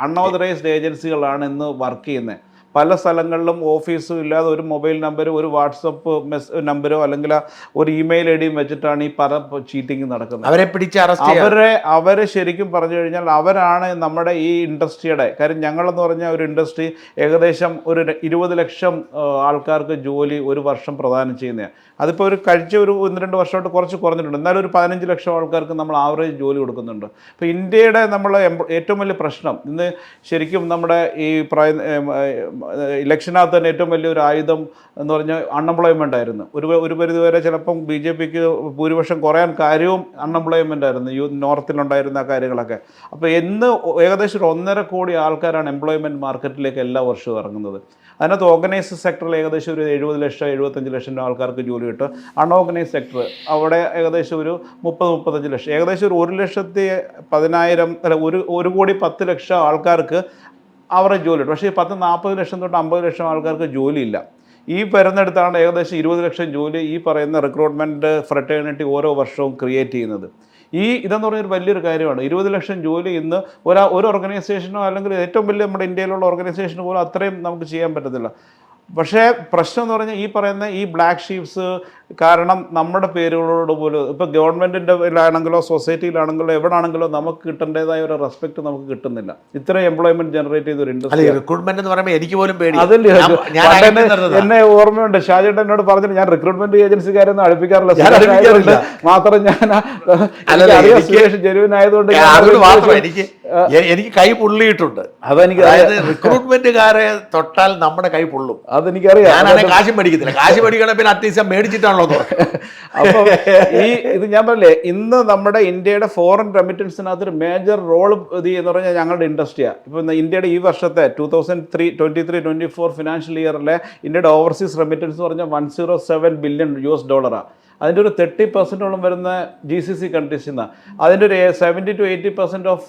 അൺഓതറൈസ്ഡ് ഏജൻസികളാണ് ഇന്ന് വർക്ക് ചെയ്യുന്നത്. പല സ്ഥലങ്ങളിലും ഓഫീസും ഇല്ലാതെ ഒരു മൊബൈൽ നമ്പരോ ഒരു വാട്സപ്പ് നമ്പരോ അല്ലെങ്കിൽ ഒരു ഇമെയിൽ ഐ ഡിയും വെച്ചിട്ടാണ് ഈ പല ചീറ്റിംഗ് നടക്കുന്നത്. അവരെ പിടിച്ച് അറസ്റ്റ് അവരെ ശരിക്കും പറഞ്ഞു കഴിഞ്ഞാൽ അവരാണ് നമ്മുടെ ഈ ഇൻഡസ്ട്രിയുടെ കാര്യം. ഞങ്ങളെന്ന് പറഞ്ഞാൽ ഒരു ഇൻഡസ്ട്രി ഏകദേശം ഒരു 20 ലക്ഷം ആൾക്കാർക്ക് ജോലി ഒരു വർഷം പ്രദാനം ചെയ്യുന്നതാണ്. അതിപ്പോൾ കഴിച്ച ഒരു 1-2 വർഷമായിട്ട് കുറച്ച് കുറഞ്ഞിട്ടുണ്ട്. എന്നാലും ഒരു 15 ലക്ഷം ആൾക്കാർക്ക് നമ്മൾ ആവറേജ് ജോലി കൊടുക്കുന്നുണ്ട്. അപ്പോൾ ഇന്ത്യയുടെ ഏറ്റവും വലിയ പ്രശ്നം ഇന്ന് ശരിക്കും നമ്മുടെ ഈ ഇലക്ഷനകത്ത് തന്നെ ഏറ്റവും വലിയൊരു ആയുധം എന്ന് പറഞ്ഞാൽ അൺഎംപ്ലോയ്മെൻ്റ് ആയിരുന്നു. ഒരു പരിധിവരെ ചിലപ്പം BJPക്ക് ഭൂരിപക്ഷം കുറയാൻ കാര്യവും അൺഎംപ്ലോയ്മെൻ്റ് ആയിരുന്നു, നോർത്തിലുണ്ടായിരുന്ന ആ കാര്യങ്ങളൊക്കെ. അപ്പോൾ ഏകദേശം 1.5 കോടി ആൾക്കാരാണ് എംപ്ലോയ്മെൻറ്റ് മാർക്കറ്റിലേക്ക് എല്ലാ വർഷവും ഇറങ്ങുന്നത്. അതിനകത്ത് ഓർഗനൈസ്ഡ് സെക്ടറിൽ ഏകദേശം ഒരു 70 ലക്ഷം 75 ലക്ഷം ആൾക്കാർക്ക് ജോലി കിട്ടും. അൺഓർഗനൈസ്ഡ് സെക്ടർ അവിടെ ഏകദേശം ഒരു 30-35 ലക്ഷം, ഏകദേശം ഒരു 1,10,000 അല്ല 1,10,00,000 ആൾക്കാർക്ക് അവരുടെ ജോലി കിട്ടും. പക്ഷേ 10-40 ലക്ഷം തൊട്ട് 50 ലക്ഷം ആൾക്കാർക്ക് ജോലിയില്ല. ഈ വരുന്നിടത്താണ് ഏകദേശം 20 ലക്ഷം ജോലി ഈ പറയുന്ന റിക്രൂട്ട്മെൻറ്റ് ഫ്രട്ടേണിറ്റി ഓരോ വർഷവും ക്രിയേറ്റ് ചെയ്യുന്നത്. ഇതെന്ന് പറഞ്ഞൊരു വലിയൊരു കാര്യമാണ്. 20 ലക്ഷം ജോലി ഇന്ന് ഒരു ഓർഗനൈസേഷനോ അല്ലെങ്കിൽ ഏറ്റവും വലിയ നമ്മുടെ ഇന്ത്യയിലുള്ള ഓർഗനൈസേഷന് പോലും അത്രയും നമുക്ക് ചെയ്യാൻ പറ്റത്തില്ല. പക്ഷേ പ്രശ്നം എന്ന് പറഞ്ഞാൽ ഈ പറയുന്ന ഈ ബ്ലാക്ക് ഷീപ്സ് കാരണം നമ്മുടെ പേരുകളോട് പോലും ഇപ്പോൾ ഗവൺമെൻറ്റിൻ്റെ സൊസൈറ്റിയിലാണെങ്കിലോ എവിടെയാണെങ്കിലോ നമുക്ക് കിട്ടേണ്ടതായ ഒരു റെസ്പെക്ട് നമുക്ക് കിട്ടുന്നില്ല. ഇത്രയും എംപ്ലോയ്മെന്റ് ജനറേറ്റ് ചെയ്ത ഒരു ഇൻഡസ്ട്രി. റിക്രൂട്ട്മെന്റ് എന്ന് പറയുമ്പോൾ എനിക്ക് പോലും പേടി. അതല്ലേ എന്നെ ഓർമ്മയുണ്ട്, ഷാജേട്ടൻ എന്നോട് പറഞ്ഞിട്ട് ഞാൻ റിക്രൂട്ട്മെന്റ് ഏജൻസിക്കാരൊന്നും അടുപ്പിക്കാറില്ല. മാത്രം ഞാൻ ജെനുവിൻ ആയതുകൊണ്ട് എനിക്ക് കൈ പൊള്ളിയിട്ടുണ്ട്. അതെനിക്ക് റിക്രൂട്ട്മെന്റുകാരെ തൊട്ടാൽ നമ്മുടെ കൈ പൊള്ളും. അതെനിക്കറിയാം. കാശ് മേടിക്കത്തില്ല. കാശ് മേടിക്കണ പിന്നെ അത്യാവശ്യം മേടിച്ചിട്ടാണല്ലോ. അപ്പം ഇത് ഞാൻ പറഞ്ഞില്ലേ, ഇന്ന് നമ്മുടെ ഇന്ത്യയുടെ ഫോറിൻ റെമിറ്റൻസിനകത്ത് ഒരു മേജർ റോൾ എന്ന് പറഞ്ഞാൽ ഞങ്ങളുടെ ഇൻഡസ്ട്രിയാണ്. ഇപ്പം ഇന്ത്യയുടെ ഈ വർഷത്തെ 2023-24 ഫിനാൻഷ്യൽ ഇയറിലെ ഇന്ത്യയുടെ ഓവർസീസ് റെമിറ്റൻസ് എന്ന് പറഞ്ഞാൽ $107 ബില്യൺ. അതിൻ്റെ ഒരു 30% വരുന്ന GCC കൺട്രീസിൽ നിന്നാണ്. അതിൻ്റെ ഒരു 70-80% ഓഫ്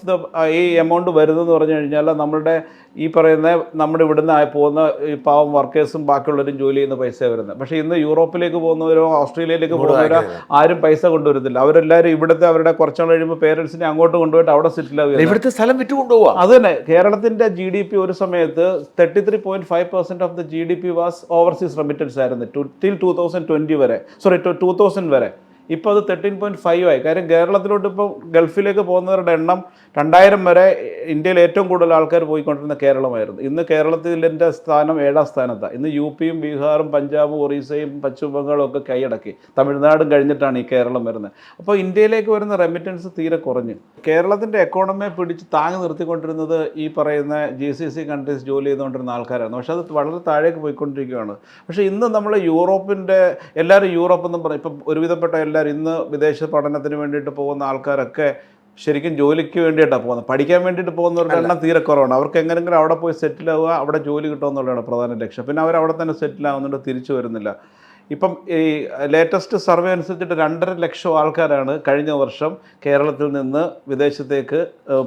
ഈ എമൗണ്ട് വരുന്നതെന്ന് പറഞ്ഞു കഴിഞ്ഞാൽ നമ്മളുടെ ഈ പറയുന്ന നമ്മുടെ ഇവിടുന്ന് പോകുന്ന ഈ പാവം വർക്കേഴ്സും ബാക്കിയുള്ളവരും ജോലി ചെയ്യുന്ന പൈസ വരുന്നത്. പക്ഷേ ഇന്ന് യൂറോപ്പിലേക്ക് പോകുന്നവരോ ഓസ്ട്രേലിയയിലേക്ക് പോകുന്നവരോ ആരും പൈസ കൊണ്ടുവരത്തില്ല. അവരെല്ലാവരും ഇവിടുത്തെ അവരുടെ കുറച്ചാൾ കഴിയുമ്പോൾ പേരൻസിനെ അങ്ങോട്ട് കൊണ്ടുപോയിട്ട് അവിടെ സെറ്റിൽ ആവുക, ഇവിടുത്തെ സ്ഥലം വിറ്റ് കൊണ്ടുപോകുക. അത് തന്നെ. കേരളത്തിൻ്റെ GDP ഒരു സമയത്ത് 33.5% of the GDP was overseas remittance ആയിരുന്നു ടിൽ 2020 വരെ, 2000 വരെ. ഇപ്പോൾ അത് 13.5 ആയി. കാര്യം കേരളത്തിലോട്ട് ഇപ്പോൾ ഗൾഫിലേക്ക് പോകുന്നവരുടെ എണ്ണം 2000 വരെ ഇന്ത്യയിൽ ഏറ്റവും കൂടുതൽ ആൾക്കാർ പോയിക്കൊണ്ടിരുന്ന കേരളമായിരുന്നു. ഇന്ന് കേരളത്തിൻ്റെ സ്ഥാനം 7ാം സ്ഥാനത്താണ്. ഇന്ന് UPയും ബീഹാറും പഞ്ചാബും ഒറീസയും പശ്ചിമ ബംഗാളും ഒക്കെ കൈയടക്കി. തമിഴ്നാടും കഴിഞ്ഞിട്ടാണ് ഈ കേരളം വരുന്നത്. അപ്പോൾ ഇന്ത്യയിലേക്ക് വരുന്ന റെമിറ്റൻസ് തീരെ കുറഞ്ഞു. കേരളത്തിൻ്റെ എക്കോണമിയെ പിടിച്ച് താങ്ങി നിർത്തിക്കൊണ്ടിരുന്നത് ഈ പറയുന്ന GCC കൺട്രീസ് ജോലി ചെയ്തുകൊണ്ടിരുന്ന ആൾക്കാരായിരുന്നു. പക്ഷേ അത് വളരെ താഴേക്ക് പോയിക്കൊണ്ടിരിക്കുകയാണ്. പക്ഷേ ഇന്ന് നമ്മൾ യൂറോപ്പിൻ്റെ എല്ലാവരും യൂറോപ്പ് എന്നും പറയും. ഇപ്പം ഒരുവിധപ്പെട്ട ഇന്ന് വിദേശ പഠനത്തിന് വേണ്ടിയിട്ട് പോകുന്ന ആൾക്കാരൊക്കെ ശരിക്കും ജോലിക്ക് വേണ്ടിയിട്ടാണ് പോകുന്നത്. പഠിക്കാൻ വേണ്ടിയിട്ട് പോകുന്നവരുടെ എണ്ണം തീരെ കുറവാണ്. അവർക്ക് എങ്ങനെയെങ്കിലും അവിടെ പോയി സെറ്റിൽ ആവുക, അവിടെ ജോലി കിട്ടുക എന്നുള്ളതാണ് പ്രധാന ലക്ഷ്യം. പിന്നെ അവർ അവിടെ തന്നെ സെറ്റിൽ ആവുന്നുണ്ട്, തിരിച്ചു വരുന്നില്ല. ഇപ്പം ഈ ലേറ്റസ്റ്റ് സർവേ അനുസരിച്ചിട്ട് 2.5 ലക്ഷം ആൾക്കാരാണ് കഴിഞ്ഞ വർഷം കേരളത്തിൽ നിന്ന് വിദേശത്തേക്ക്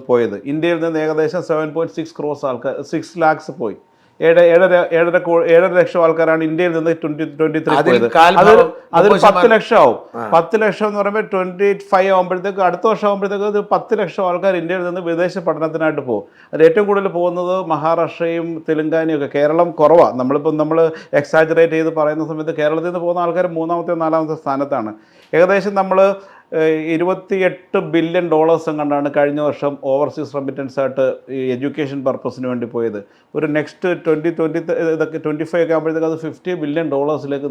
പോയത്. ഇന്ത്യയിൽ നിന്ന് ഏകദേശം 7.6 crores ആൾക്കാർ, 6 lakhs പോയി. 7.5 ലക്ഷം ആൾക്കാരാണ് ഇന്ത്യയിൽ നിന്ന് 2023 പോയത്. അതൊരു 10 ലക്ഷം ആവും. 10 ലക്ഷം എന്ന് പറയുമ്പോൾ 25 ആകുമ്പോഴത്തേക്ക് അടുത്ത വർഷം ആകുമ്പോഴത്തേക്ക് 10 ലക്ഷം ആൾക്കാർ ഇന്ത്യയിൽ നിന്ന് വിദേശ പഠനത്തിനായിട്ട് പോകും. അതിൽ ഏറ്റവും കൂടുതൽ പോകുന്നത് മഹാരാഷ്ട്രയും തെലുങ്കാനയും ഒക്കെ. കേരളം കുറവാണ്. നമ്മൾ എക്സാജറേറ്റ് ചെയ്ത് പറയുന്ന സമയത്ത് കേരളത്തിൽ നിന്ന് പോകുന്ന ആൾക്കാർ 3ാമത്തെ 4ാമത്തെ സ്ഥാനത്താണ്. ഏകദേശം നമ്മൾ $28 ബില്യൺ കണ്ടാണ് കഴിഞ്ഞ വർഷം ഓവർസീസ് റെമിറ്റൻസ് ആയിട്ട് ഈ എഡ്യൂക്കേഷൻ പർപ്പസിന് വേണ്ടി പോയത്. ഒരു നെക്സ്റ്റ് 2025 ഒക്കെ ആകുമ്പോഴത്തേക്ക് അത് $50 ബില്യൺ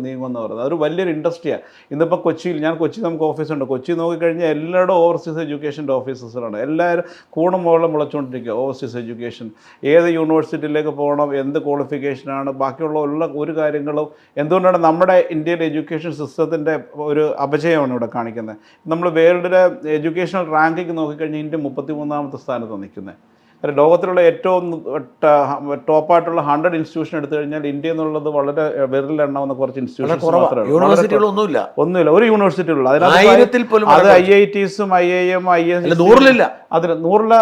നീങ്ങുമെന്ന് പറയുന്നത്. അതൊരു വലിയൊരു ഇൻഡസ്ട്രിയാണ്. ഇന്നിപ്പോൾ കൊച്ചി നമുക്ക് ഓഫീസുണ്ട്. കൊച്ചി നോക്കിക്കഴിഞ്ഞാൽ എല്ലാവരുടെ ഓവർസീസ് എഡ്യൂക്കേഷൻ്റെ ഓഫീസേഴ്സാണ്. എല്ലാവരും കൂണും മുകളിലും മുളച്ചുകൊണ്ടിരിക്കുക. ഓവർസീസ് എഡ്യൂക്കേഷൻ ഏത് യൂണിവേഴ്സിറ്റിയിലേക്ക് പോകണം, എന്ത് ക്വാളിഫിക്കേഷനാണ്, ബാക്കിയുള്ള ഒരു കാര്യങ്ങളും. എന്തുകൊണ്ടാണ് നമ്മുടെ ഇന്ത്യൻ എഡ്യൂക്കേഷൻ സിസ്റ്റത്തിൻ്റെ ഒരു അപജയമാണ് ഇവിടെ കാണിക്കുന്നത്. നമ്മൾ വേൾഡിലെ എഡ്യൂക്കേഷണൽ റാങ്കിങ് നോക്കിക്കഴിഞ്ഞാൽ ഇന്ത്യ 33ാമത്തെ സ്ഥാനത്താണ് നിൽക്കുന്നത്. ലോകത്തിലുള്ള ഏറ്റവും ടോപ്പായിട്ടുള്ള 100 ഇൻസ്റ്റിറ്റ്യൂഷൻ എടുത്തു കഴിഞ്ഞാൽ ഇന്ത്യ എന്നുള്ളത് വളരെ വിരലിലെണ്ണാവുന്ന കുറച്ച് ഇൻസ്റ്റിറ്റ്യൂഷൻസ് മാത്രമേ ഉള്ളൂ. ഒന്നുമില്ല, ഒരു യൂണിവേഴ്സിറ്റി ഉള്ളൂ. അതിനകത്ത് അത് IITസും IIM IISc അതിന് 100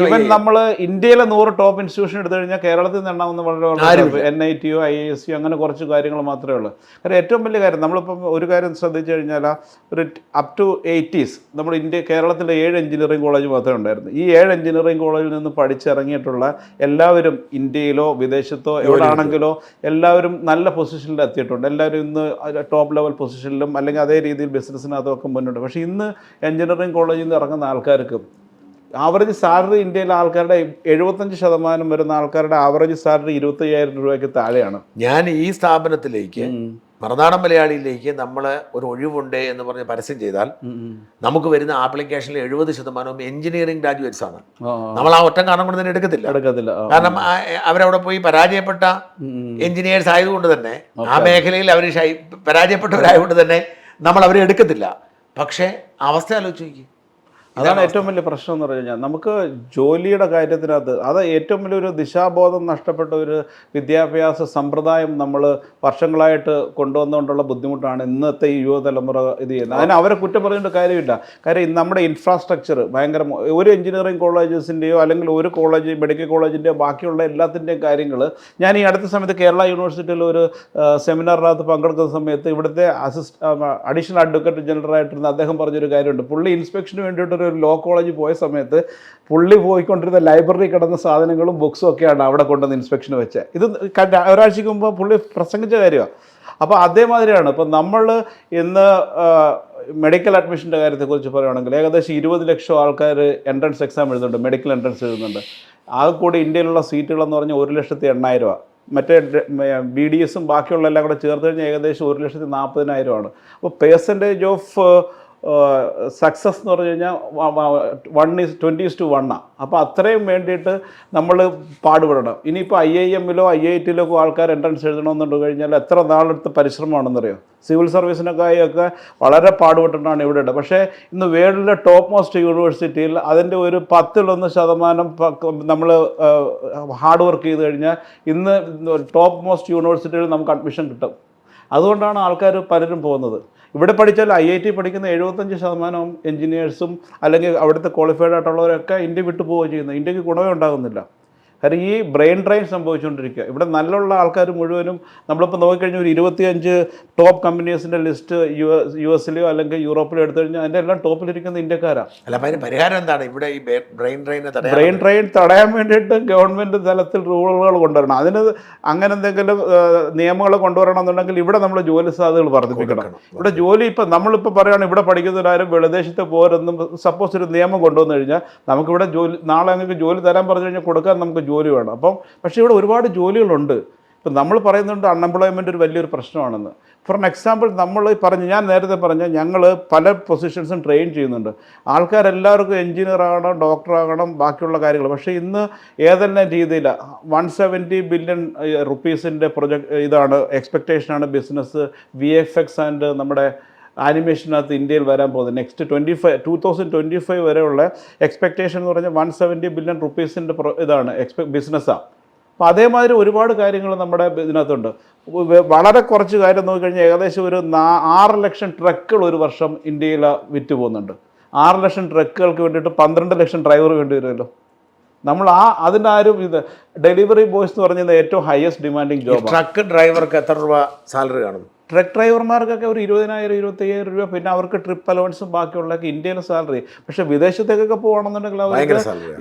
ഈവൻ നമ്മൾ ഇന്ത്യയിലെ 100 ടോപ്പ് ഇൻസ്റ്റിറ്റ്യൂഷൻ എടുത്തു കഴിഞ്ഞാൽ കേരളത്തിൽ നിന്ന് എണ്ണാവുന്ന വളരെ NITയോ IIScയോ അങ്ങനെ കുറച്ച് കാര്യങ്ങൾ മാത്രമേ ഉള്ളൂ. കാരണം ഏറ്റവും വലിയ കാര്യം നമ്മളിപ്പം ഒരു കാര്യം ശ്രദ്ധിച്ചു കഴിഞ്ഞാൽ ഒരു അപ് ടു 80s നമ്മൾ കേരളത്തിലെ 7 എഞ്ചിനീയറിംഗ് കോളേജ് മാത്രമേ ഉണ്ടായിരുന്നു. ഈ 7 എഞ്ചിനീയറിംഗ് കോളേജിൽ നിന്ന് പഠിച്ചിറങ്ങിയിട്ടുള്ള എല്ലാവരും ഇന്ത്യയിലോ വിദേശത്തോ എവിടെയാണെങ്കിലോ എല്ലാവരും നല്ല പൊസിഷനിൽ എത്തിയിട്ടുണ്ട്. എല്ലാവരും ഇന്ന് ടോപ്പ് ലെവൽ പൊസിഷനിലും അല്ലെങ്കിൽ അതേ രീതിയിൽ ബിസിനസ്സിനകത്തൊക്കെ മുന്നോട്ട്. പക്ഷേ ഇന്ന് എഞ്ചിനീയറിംഗ് കോളേജിൽ നിന്ന് ഇറങ്ങുന്ന ആൾക്കാർക്ക് ആവറേജ് സാലറി ഇന്ത്യയിലെ ആൾക്കാരുടെ 75% വരുന്ന ആൾക്കാരുടെ ആവറേജ് സാലറി 25,000 രൂപയ്ക്ക് താഴെയാണ്. ഞാൻ ഈ സ്ഥാപനത്തിലേക്ക് മറുനാടൻ മലയാളിയിലേക്ക് നമ്മൾ ഒരു ഒഴിവുണ്ട് എന്ന് പറഞ്ഞ് പരസ്യം ചെയ്താൽ നമുക്ക് വരുന്ന ആപ്ലിക്കേഷനിൽ 70% എഞ്ചിനീയറിംഗ് ഗ്രാജുവേറ്റ്സ് ആണ്. നമ്മൾ ആ ഒറ്റ കാരണം കൊണ്ട് തന്നെ എടുക്കത്തില്ല. കാരണം അവരവിടെ പോയി പരാജയപ്പെട്ട എഞ്ചിനീയേഴ്സ് ആയതുകൊണ്ട് തന്നെ ആ മേഖലയിൽ അവർ പരാജയപ്പെട്ടവരായതുകൊണ്ട് തന്നെ നമ്മൾ അവരെ എടുക്കത്തില്ല. പക്ഷേ അവസ്ഥ ആലോചിച്ച് നോക്കി, അതാണ് ഏറ്റവും വലിയ പ്രശ്നം എന്ന് പറഞ്ഞു കഴിഞ്ഞാൽ നമുക്ക് ജോലിയുടെ കാര്യത്തിനകത്ത് അത് ഏറ്റവും വലിയൊരു ദിശാബോധം നഷ്ടപ്പെട്ട ഒരു വിദ്യാഭ്യാസ സമ്പ്രദായം നമ്മൾ വർഷങ്ങളായിട്ട് കൊണ്ടുവന്നുകൊണ്ടുള്ള ബുദ്ധിമുട്ടാണ് ഇന്നത്തെ ഈ യുവതലമുറ ഇത് ചെയ്യുന്നത്. അതിന് അവരെ കുറ്റം പറഞ്ഞിട്ട് കാര്യമില്ല. കാര്യം നമ്മുടെ ഇൻഫ്രാസ്ട്രക്ചർ ഭയങ്കര ഒരു എഞ്ചിനീയറിംഗ് കോളേജസിൻ്റെയോ അല്ലെങ്കിൽ ഒരു കോളേജ് മെഡിക്കൽ കോളേജിൻ്റെയോ ബാക്കിയുള്ള എല്ലാത്തിൻ്റെയും കാര്യങ്ങൾ ഞാൻ ഈ അടുത്ത സമയത്ത് കേരള യൂണിവേഴ്സിറ്റിയിൽ ഒരു സെമിനാറിനകത്ത് പങ്കെടുക്കുന്ന സമയത്ത് ഇവിടുത്തെ അഡീഷണൽ അഡ്വക്കേറ്റ് ജനറൽ ആയിട്ടിരുന്ന അദ്ദേഹം പറഞ്ഞൊരു കാര്യമുണ്ട്. പുള്ളി ഇൻസ്പെക്ഷന് വേണ്ടിയിട്ടൊരു ലോ കോളേജിൽ പോയ സമയത്ത് പുള്ളി പോയിക്കൊണ്ടിരുന്ന ലൈബ്രറി കിടന്ന സാധനങ്ങളും ബുക്സും ഒക്കെയാണ് അവിടെ കൊണ്ടുവന്ന് ഇൻസ്പെക്ഷന് വെച്ചത്. ഇത് ഒരാഴ്ചയ്ക്ക് മുമ്പ് പുള്ളി പ്രസംഗിച്ച കാര്യമാണ്. അപ്പോൾ അതേമാതിരിയാണ് ഇപ്പോൾ നമ്മൾ ഇന്ന് മെഡിക്കൽ അഡ്മിഷൻ്റെ കാര്യത്തെക്കുറിച്ച് പറയുകയാണെങ്കിൽ ഏകദേശം 20 ലക്ഷം ആൾക്കാർ എൻട്രൻസ് എക്സാം എഴുതുന്നുണ്ട്, മെഡിക്കൽ എൻട്രൻസ് എഴുതുന്നുണ്ട്. ആകെ കൂടി ഇന്ത്യയിലുള്ള സീറ്റുകളെന്ന് പറഞ്ഞാൽ 1,80,000. മറ്റേ BDSും ബാക്കിയുള്ള എല്ലാം കൂടെ ചേർത്ത് കഴിഞ്ഞാൽ ഏകദേശം 1,40,000. അപ്പോൾ പെർസെൻറ്റേജ് ഓഫ് സക്സസ് എന്ന് പറഞ്ഞു കഴിഞ്ഞാൽ 20:1. അപ്പോൾ അത്രയും വേണ്ടിയിട്ട് നമ്മൾ പാടുപെടണം. ഇനിയിപ്പോൾ IIM-ലോ IIT-ലോ ആൾക്കാർ എൻട്രൻസ് എഴുതണമെന്നുണ്ട് കഴിഞ്ഞാൽ എത്ര നാളെടുത്ത് പരിശ്രമമാണെന്നറിയോ. സിവിൽ സർവീസിനൊക്കെയൊക്കെ വളരെ പാടുപെട്ടിട്ടാണ് ഇവിടെ ഉള്ളത്. പക്ഷേ ഇന്ന് വേൾഡിലെ ടോപ്പ് മോസ്റ്റ് യൂണിവേഴ്സിറ്റിയിൽ അതിൻ്റെ ഒരു 10% നമ്മൾ ഹാർഡ് വർക്ക് ചെയ്ത് കഴിഞ്ഞാൽ ഇന്ന് ടോപ്പ് മോസ്റ്റ് യൂണിവേഴ്സിറ്റിയിൽ നമുക്ക് അഡ്മിഷൻ കിട്ടും. അതുകൊണ്ടാണ് ആൾക്കാർ പലരും പോകുന്നത്. ഇവിടെ പഠിച്ചാൽ IIT പഠിക്കുന്ന 75% എഞ്ചിനീയേഴ്സും അല്ലെങ്കിൽ അവിടുത്തെ ക്വാളിഫൈഡ് ആയിട്ടുള്ളവരൊക്കെ ഇന്ത്യ വിട്ടു പോവുകയും ചെയ്യുന്നത്. ഇന്ത്യക്ക് ഗുണമേ ഉണ്ടാകുന്നില്ല. കാര്യം ഈ ബ്രെയിൻ ഡ്രെയിൻ സംഭവിച്ചുകൊണ്ടിരിക്കുക. ഇവിടെ നല്ല ആൾക്കാർ മുഴുവനും നമ്മളിപ്പോൾ നോക്കിക്കഴിഞ്ഞാൽ ഒരു 25 ടോപ്പ് കമ്പനീസിൻ്റെ ലിസ്റ്റ് US-ലോ അല്ലെങ്കിൽ യൂറോപ്പിലോ എടുത്തു കഴിഞ്ഞാൽ അതിൻ്റെ എല്ലാം ടോപ്പിലിരിക്കുന്ന ഇന്ത്യക്കാരാണ്. അല്ല, അപ്പോൾ അതിന് പരിഹാരം എന്താണ്? ഇവിടെ ഈ ബ്രെയിൻ ഡ്രെയിൻ തടയാൻ വേണ്ടിയിട്ട് ഗവൺമെൻറ് തലത്തിൽ റൂളുകൾ കൊണ്ടുവരണം. അതിന് അങ്ങനെ എന്തെങ്കിലും നിയമങ്ങൾ കൊണ്ടുവരണം എന്നുണ്ടെങ്കിൽ ഇവിടെ നമ്മൾ ജോലി സാധ്യതകൾ വർദ്ധിപ്പിക്കണം. ഇവിടെ ജോലി ഇപ്പം നമ്മളിപ്പോൾ പറയുകയാണ് ഇവിടെ പഠിക്കുന്നവരാരും വിദേശത്ത് പോരെന്നും സപ്പോസ് ഒരു നിയമം കൊണ്ടുവന്നു കഴിഞ്ഞാൽ നമുക്കിവിടെ നാളെ അങ്ങനെ ജോലി തരാൻ പറഞ്ഞു കഴിഞ്ഞാൽ കൊടുക്കാൻ നമുക്ക് ജോലി വേണം. അപ്പം പക്ഷേ ഇവിടെ ഒരുപാട് ജോലികളുണ്ട്. ഇപ്പം നമ്മൾ പറയുന്നുണ്ട് അൺഎംപ്ലോയ്മെൻറ്റ് ഒരു വലിയൊരു പ്രശ്നമാണെന്ന്. ഫോർ എക്സാമ്പിൾ ഞാൻ നേരത്തെ പറഞ്ഞ ഞങ്ങൾ പല പൊസിഷൻസും ട്രെയിൻ ചെയ്യുന്നുണ്ട്. ആൾക്കാരെല്ലാവർക്കും എഞ്ചിനീയർ ആകണം, ഡോക്ടർ ആകണം, ബാക്കിയുള്ള കാര്യങ്ങൾ. പക്ഷേ ഇന്ന് ഏതെല്ലാം രീതിയിൽ 170 ബില്യൺ റുപ്പീസിൻ്റെ ഇതാണ് എക്സ്പെക്റ്റേഷനാണ് ബിസിനസ് VFX ആൻഡ് നമ്മുടെ ആനിമേഷനകത്ത് ഇന്ത്യയിൽ വരാൻ പോകുന്നത്. നെക്സ്റ്റ് 2025 വരെയുള്ള എക്സ്പെക്റ്റേഷൻ എന്ന് പറഞ്ഞാൽ 170 ബില്യൺ റുപ്പീസിൻ്റെ ഇതാണ് ബിസിനസ്സാണ്. അപ്പോൾ അതേമാതിരി ഒരുപാട് കാര്യങ്ങൾ നമ്മുടെ ഇതിനകത്തുണ്ട്. വളരെ കുറച്ച് കാര്യം നോക്കിക്കഴിഞ്ഞാൽ ഏകദേശം ഒരു 6 ലക്ഷം ട്രക്കുകൾ ഒരു വർഷം ഇന്ത്യയിൽ വിറ്റ് പോകുന്നുണ്ട്. 6 ലക്ഷം ട്രക്കുകൾക്ക് വേണ്ടിയിട്ട് 12 ലക്ഷം ഡ്രൈവർ വേണ്ടി വരുമല്ലോ. നമ്മൾ അതിൻ്റെ ആരും ഡെലിവറി ബോയ്സ് എന്ന് പറഞ്ഞത് ഏറ്റവും ഹയസ്റ്റ് ഡിമാൻഡിങ് ജോബ്. ട്രക്ക് ഡ്രൈവർക്ക് എത്ര രൂപ സാലറി കാണും? ട്രക്ക് ഡ്രൈവർമാർക്കൊക്കെ ഒരു 20,000-25,000 രൂപ. പിന്നെ അവർക്ക് ട്രിപ്പ് അലവൻസും ബാക്കിയുള്ളതൊക്കെ ഇന്ത്യയിലെ സാലറി. പക്ഷേ വിദേശത്തേക്കൊക്കെ പോകണമെന്നുണ്ടെങ്കിൽ അവർക്ക്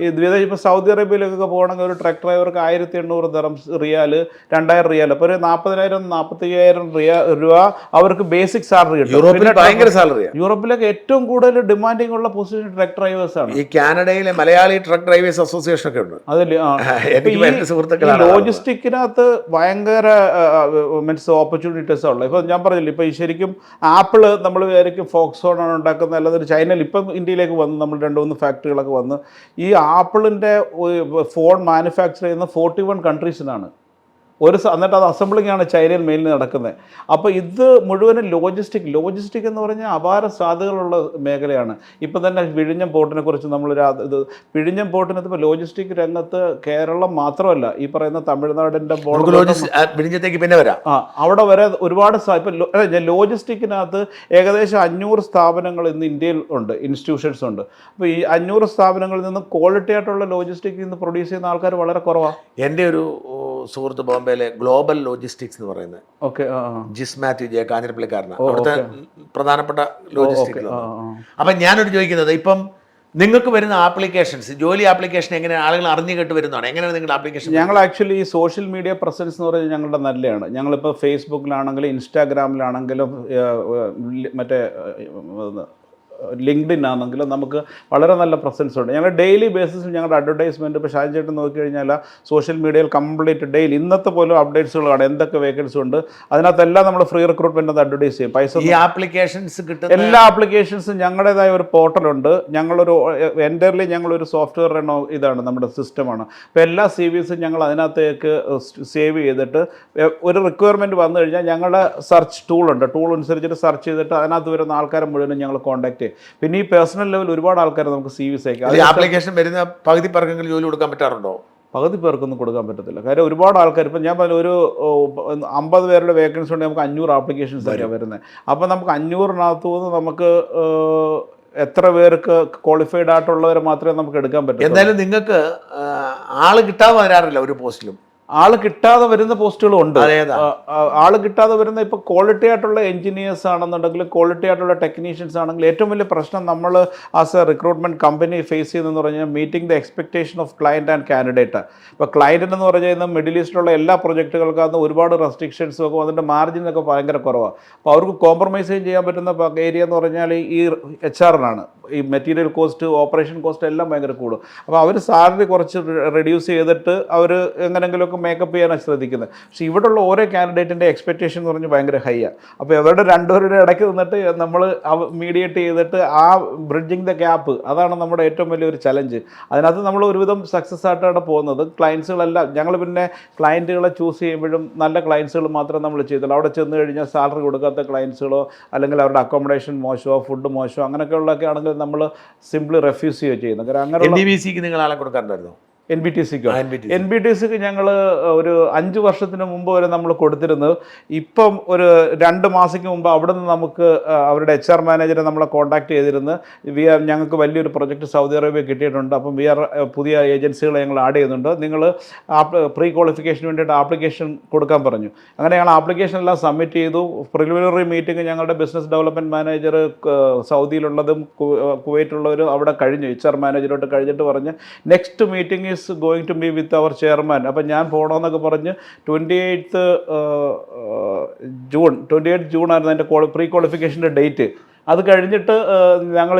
ഇപ്പോൾ സൗദി അറേബ്യയിലേക്കൊക്കെ പോകണമെങ്കിൽ ഒരു ട്രക്ക് ഡ്രൈവർക്ക് 1,800 ദിർഹംസ്, റിയാല് 2,000 റിയാൽ. അപ്പോൾ ഒരു 40,000-45,000 രൂപ അവർക്ക് ബേസിക് സാലറി കിട്ടും. ഭയങ്കര സാലറിയാണ്. യൂറോപ്പിലൊക്കെ ഏറ്റവും കൂടുതൽ ഡിമാൻഡിങ് ഉള്ള പൊസിഷൻ ട്രക്ക് ഡ്രൈവേഴ്സാണ്. ഈ കാനഡയിലെ മലയാളി ട്രക്ക് ഡ്രൈവേഴ്സ് അസോസിയേഷൻ ഒക്കെ ഉണ്ട്. അതിൽ ലോജിസ്റ്റിക്കിനകത്ത് ഭയങ്കര മീൻസ് ഓപ്പർച്യൂണിറ്റീസ് ഉള്ളത്. ഇപ്പോൾ ഞാൻ പറഞ്ഞില്ല, ഇപ്പോൾ ഈ ശരിക്കും ആപ്പിൾ നമ്മൾ വിചാരിക്കും ഫോക്സോൺ ആണ് ഉണ്ടാക്കുന്നത്, അല്ലാതെ ചൈനയിൽ ഇപ്പം ഇന്ത്യയിലേക്ക് വന്ന് നമ്മൾ 2-3 ഫാക്ടറികളൊക്കെ വന്ന് ഈ ആപ്പിളിൻ്റെ ഫോൺ മാനുഫാക്ചർ ചെയ്യുന്ന 41 കൺട്രീസിനാണ്. എന്നിട്ട് അത് അസംബ്ലിംഗ് ആണ് ചൈനയിൽ മെയിനിൽ നടക്കുന്നത്. അപ്പോൾ ഇത് മുഴുവനും ലോജിസ്റ്റിക് എന്ന് പറഞ്ഞാൽ അപാര സാധ്യതകളുള്ള മേഖലയാണ്. ഇപ്പം തന്നെ വിഴിഞ്ഞം പോർട്ടിനെ കുറിച്ച് വിഴിഞ്ഞം പോർട്ടിനകത്ത് ഇപ്പോൾ ലോജിസ്റ്റിക് രംഗത്ത് കേരളം മാത്രമല്ല, ഈ പറയുന്ന തമിഴ്നാടിൻ്റെ വിഴിഞ്ഞത്തേക്ക് പിന്നെ വരാം. അവിടെ വരെ ഒരുപാട് ഇപ്പം ലോജിസ്റ്റിക്കിനകത്ത് ഏകദേശം 500 സ്ഥാപനങ്ങൾ ഇന്ന് ഇന്ത്യയിൽ ഉണ്ട്, ഇൻസ്റ്റിറ്റ്യൂഷൻസ് ഉണ്ട്. അപ്പോൾ ഈ 500 സ്ഥാപനങ്ങളിൽ നിന്ന് ക്വാളിറ്റി ആയിട്ടുള്ള ലോജിസ്റ്റിക് ഇന്ന് പ്രൊഡ്യൂസ് ചെയ്യുന്ന ആൾക്കാർ വളരെ കുറവാണ്. എൻ്റെ ഒരു സുഹൃത്ത് ബോംബെയിലെ ഗ്ലോബൽ ലോജിസ്റ്റിക്സ് എന്ന് പറയുന്നത് ജിസ് മാത്യു ജെ കാഞ്ഞിരപ്പള്ളിക്കാരനാണ്, അവിടുത്തെ പ്രധാനപ്പെട്ട ലോജിസ്റ്റിക്. അപ്പം ഞാനൊരു ചോദിക്കുന്നത്, ഇപ്പം നിങ്ങൾക്ക് വരുന്ന ആപ്ലിക്കേഷൻസ്, ജോലി ആപ്ലിക്കേഷൻ എങ്ങനെയാണ് ആളുകൾ അറിഞ്ഞു കേട്ട് വരുന്നതാണ്? എങ്ങനെയാണ് നിങ്ങളുടെ ആപ്ലിക്കേഷൻ? ഞങ്ങൾ ആക്ച്വലി ഈ സോഷ്യൽ മീഡിയ പ്രസൻസ് എന്ന് പറയുന്നത് ഞങ്ങളുടെ നല്ലതാണ്. ഞങ്ങളിപ്പോൾ ഫേസ്ബുക്കിലാണെങ്കിലും ഇൻസ്റ്റാഗ്രാമിലാണെങ്കിലും മറ്റേ ലിങ്ക്ഡിൻ ആണെങ്കിലും നമുക്ക് വളരെ നല്ല പ്രസൻസ് ഉണ്ട്. ഞങ്ങൾ ഡെയിലി ബേസിസിൽ ഞങ്ങളുടെ അഡ്വർടൈസ്മെൻറ്റ് ഇപ്പോൾ ഷാജി ചേട്ടൻ നോക്കിക്കഴിഞ്ഞാൽ സോഷ്യൽ മീഡിയയിൽ കംപ്ലീറ്റ് ഡെയിലി ഇന്നത്തെ പോലും അപ്ഡേറ്റ്സുകൾ കാണാം, എന്തൊക്കെ വേക്കൻസി ഉണ്ട്. അതിനകത്തെല്ലാം നമ്മൾ ഫ്രീ റിക്രൂട്ട്മെൻറ്റ് അത് അഡ്വർടൈസ് ചെയ്യും. പൈസ ഈ ആപ്ലിക്കേഷൻസ് കിട്ടുന്ന എല്ലാ ആപ്ലിക്കേഷൻസും ഞങ്ങളുടേതായ ഒരു പോർട്ടലുണ്ട്. എൻ്റർലി ഞങ്ങളൊരു സോഫ്റ്റ്വെയർ ഇതാണ് നമ്മുടെ സിസ്റ്റമാണ്. അപ്പോൾ എല്ലാ സി വിസും ഞങ്ങൾ അതിനകത്തേക്ക് സേവ് ചെയ്തിട്ട് ഒരു റിക്വയർമെൻറ്റ് വന്നു കഴിഞ്ഞാൽ ഞങ്ങളുടെ സെർച്ച് ടൂളുണ്ട്. ടൂൾ അനുസരിച്ചിട്ട് സെർച്ച് ചെയ്തിട്ട് അതിനകത്ത് വരുന്ന ആൾക്കാരെ മുഴുവനും ഞങ്ങൾ കോൺടാക്ട്. പിന്നെ ഈ പേഴ്സണൽ ലെവൽ ഒരുപാട് ആൾക്കാർ നമുക്ക് സി വിസ് അയക്കാം. ആപ്ലിക്കേഷൻ വരുന്ന പകുതി പേർക്കെങ്കിലും ജോലി കൊടുക്കാൻ പറ്റാറുണ്ടോ? പകുതി പേർക്കൊന്നും കൊടുക്കാൻ പറ്റത്തില്ല. കാര്യം ഒരുപാട് ആൾക്കാർ, ഇപ്പം ഞാൻ പറഞ്ഞ ഒരു 50 പേരുടെ വേക്കൻസി ഉണ്ടെങ്കിൽ നമുക്ക് 500 ആപ്ലിക്കേഷൻസ് ആയിരിക്കും വരുന്നത്. അപ്പം നമുക്ക് 500-നകത്തു നിന്ന് നമുക്ക് എത്ര പേർക്ക് ക്വാളിഫൈഡ് ആയിട്ടുള്ളവരെ മാത്രമേ നമുക്ക് എടുക്കാൻ പറ്റൂ. എന്തായാലും നിങ്ങൾക്ക് ആള് കിട്ടാതെ വരാറില്ല ഒരു പോസ്റ്റിലും. ആള് കിട്ടാതെ വരുന്ന പോസ്റ്റുകളും ഉണ്ട്. ആള് കിട്ടാതെ വരുന്ന ഇപ്പോൾ ക്വാളിറ്റി ആയിട്ടുള്ള എഞ്ചിനീയേഴ്സ് ആണെന്നുണ്ടെങ്കിലും ക്വാളിറ്റി ആയിട്ടുള്ള ടെക്നീഷ്യൻസ് ആണെങ്കിലും ഏറ്റവും വലിയ പ്രശ്നം നമ്മൾ as a recruitment company face ചെയ്യുന്നതെന്ന് പറഞ്ഞാൽ meeting the expectation of client and candidate. ഇപ്പോൾ ക്ലയൻറ്റിന് എന്ന് പറഞ്ഞു കഴിഞ്ഞാൽ മിഡിൽ ഈസ്റ്റിലുള്ള എല്ലാ പ്രൊജക്റ്റുകൾക്കകത്ത് ഒരുപാട് റെസ്ട്രിക്ഷൻസും ഒക്കെ അതിൻ്റെ മാർജിനൊക്കെ ഭയങ്കര കുറവാണ്. അപ്പോൾ അവർക്ക് കോംപ്രമൈസ് ചെയ്യാൻ പറ്റുന്ന ഏരിയ എന്ന് പറഞ്ഞാൽ ഈ HR-നാണ്. ഈ മെറ്റീരിയൽ കോസ്റ്റ്, ഓപ്പറേഷൻ കോസ്റ്റ് എല്ലാം ഭയങ്കര കൂടും. അപ്പോൾ അവർ സാലറി കുറച്ച് റെഡ്യൂസ് ചെയ്തിട്ട് അവർ എങ്ങനെങ്കിലുമൊക്കെ മേക്കപ്പ് ചെയ്യാനാണ് ശ്രദ്ധിക്കുന്നത്. പക്ഷേ ഇവിടെയുള്ള ഓരോ കാൻഡിഡേറ്റിൻ്റെ എക്സ്പെക്റ്റേഷൻ എന്ന് പറഞ്ഞാൽ ഭയങ്കര ഹൈ ആണ്. അപ്പോൾ ഇവരുടെ രണ്ടുപേരുടെ ഇടയ്ക്ക് നിന്നിട്ട് നമ്മൾ മീഡിയേറ്റ് ചെയ്തിട്ട് ആ ബ്രിഡ്ജിങ് ദ ഗ്യാപ്പ്, അതാണ് നമ്മുടെ ഏറ്റവും വലിയൊരു ചലഞ്ച്. അതിനകത്ത് നമ്മൾ ഒരുവിധം സക്സസ് ആയിട്ടാണ് പോകുന്നത്. ക്ലയൻസുകളെല്ലാം ഞങ്ങൾ പിന്നെ ക്ലയൻറ്റുകളെ ചൂസ് ചെയ്യുമ്പോഴും നല്ല ക്ലയൻസുകൾ മാത്രമേ നമ്മൾ ചെയ്തുള്ളൂ. അവിടെ ചെന്ന് കഴിഞ്ഞാൽ സാലറി കൊടുക്കാത്ത ക്ലയൻസുകളോ അല്ലെങ്കിൽ അവരുടെ അക്കോമഡേഷൻ മോശമോ ഫുഡ് മോശമോ അങ്ങനെയൊക്കെയുള്ളതൊക്കെ ആണെങ്കിൽ നമ്മൾ സിംപ്ലി റെഫ്യൂസ് ചെയ്യുന്നത്. കാരണം അങ്ങനെ NBTC-ക്ക് നിങ്ങൾ ആളെ കൊടുക്കാറുണ്ടായിരുന്നോ? NBTC-ക്ക് ഞങ്ങൾ ഒരു 5 വർഷത്തിന് മുമ്പ് വരെ നമ്മൾ കൊടുത്തിരുന്നത്. ഇപ്പം ഒരു 2 മാസത്തിന് മുമ്പ് അവിടെ നിന്ന് നമുക്ക് അവരുടെ HR മാനേജറെ നമ്മളെ കോൺടാക്ട് ചെയ്തിരുന്നു. ഞങ്ങൾക്ക് വലിയൊരു പ്രൊജക്റ്റ് സൗദി അറേബ്യ കിട്ടിയിട്ടുണ്ട്. അപ്പം പുതിയ ഏജൻസികളെ ഞങ്ങൾ ആഡ് ചെയ്യുന്നുണ്ട്. നിങ്ങൾ പ്രീ ക്വാളിഫിക്കേഷന് വേണ്ടിയിട്ട് ആപ്ലിക്കേഷൻ കൊടുക്കാൻ പറഞ്ഞു. അങ്ങനെ ഞങ്ങൾ ആപ്ലിക്കേഷൻ എല്ലാം സബ്മിറ്റ് ചെയ്തു. പ്രിലിമിനറി മീറ്റിംഗ് ഞങ്ങളുടെ ബിസിനസ് ഡെവലപ്മെൻറ്റ് മാനേജർ സൗദിയിലുള്ളതും കുവൈറ്റുള്ളവരും അവിടെ കഴിഞ്ഞു. HR മാനേജരോട്ട് കഴിഞ്ഞിട്ട് പറഞ്ഞ് next meeting going to be with അവർ ചെയർമാൻ. അപ്പം ഞാൻ പോകണമെന്നൊക്കെ പറഞ്ഞ് 28 ജൂൺ ആയിരുന്നു എൻ്റെ പ്രീ ക്വാളിഫിക്കേഷൻ്റെ ഡേറ്റ്. അത് കഴിഞ്ഞിട്ട് ഞങ്ങൾ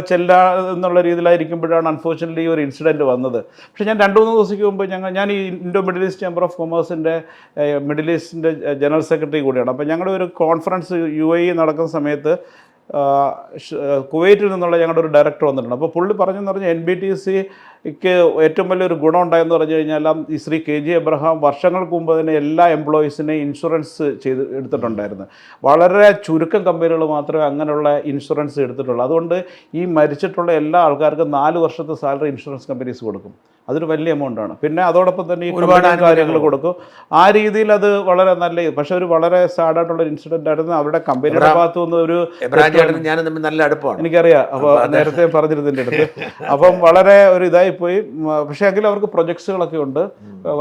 എന്നുള്ള രീതിയിലായിരിക്കുമ്പോഴാണ് അൺഫോർച്യുനേറ്റ്ലി ഈ ഒരു ഇൻസിഡൻറ്റ് വന്നത്. പക്ഷേ ഞാൻ 2-3 ദിവസത്തേക്ക് മുമ്പ് ഞാൻ ഈ Indo Middle East chamber of കൊമേഴ്സിൻ്റെ മിഡിൽ ഈസ്റ്റിൻ്റെ ജനറൽ സെക്രട്ടറി കൂടിയാണ്. അപ്പോൾ ഞങ്ങളുടെ ഒരു കോൺഫറൻസ് UAE നടക്കുന്ന സമയത്ത് കുവൈറ്റിൽ നിന്നുള്ള ഞങ്ങളുടെ ഒരു ഡയറക്ടർ വന്നിട്ടുണ്ട്. അപ്പോൾ പുള്ളി പറഞ്ഞെന്ന് പറഞ്ഞാൽ NBTC-ക്ക് ഏറ്റവും വലിയൊരു ഗുണം ഉണ്ടായെന്ന് പറഞ്ഞു കഴിഞ്ഞാൽ ഈ ശ്രീ KG എബ്രഹാം വർഷങ്ങൾക്ക് മുമ്പ് തന്നെ എല്ലാ എംപ്ലോയീസിനെയും ഇൻഷുറൻസ് എടുത്തിട്ടുണ്ടായിരുന്നു. വളരെ ചുരുക്കം കമ്പനികൾ മാത്രമേ അങ്ങനെയുള്ള ഇൻഷുറൻസ് എടുത്തിട്ടുള്ളൂ. അതുകൊണ്ട് ഈ മരിച്ചിട്ടുള്ള എല്ലാ ആൾക്കാർക്കും 4 വർഷത്തെ സാലറി ഇൻഷുറൻസ് കമ്പനീസ് കൊടുക്കും. അതൊരു വലിയ എമൗണ്ടാണ്. പിന്നെ അതോടൊപ്പം തന്നെ ഈ ഒരുപാട് കാര്യങ്ങൾ കൊടുക്കും. ആ രീതിയിൽ അത് വളരെ നല്ല, പക്ഷെ ഒരു വളരെ സാഡായിട്ടുള്ള ഇൻസിഡന്റ് ആയിരുന്നു. അവിടെ കമ്പനിയുടെ ഭാഗത്തു നിന്ന് ഒരു നല്ല അടുപ്പമാണ്, എനിക്കറിയാം. അപ്പോൾ നേരത്തെ പറഞ്ഞിരുന്നതിൻ്റെ അടുത്ത്. അപ്പം വളരെ ഒരു ഇതായിപ്പോയി. പക്ഷേ എങ്കിലും അവർക്ക് പ്രൊജക്ട്സുകളൊക്കെ ഉണ്ട്.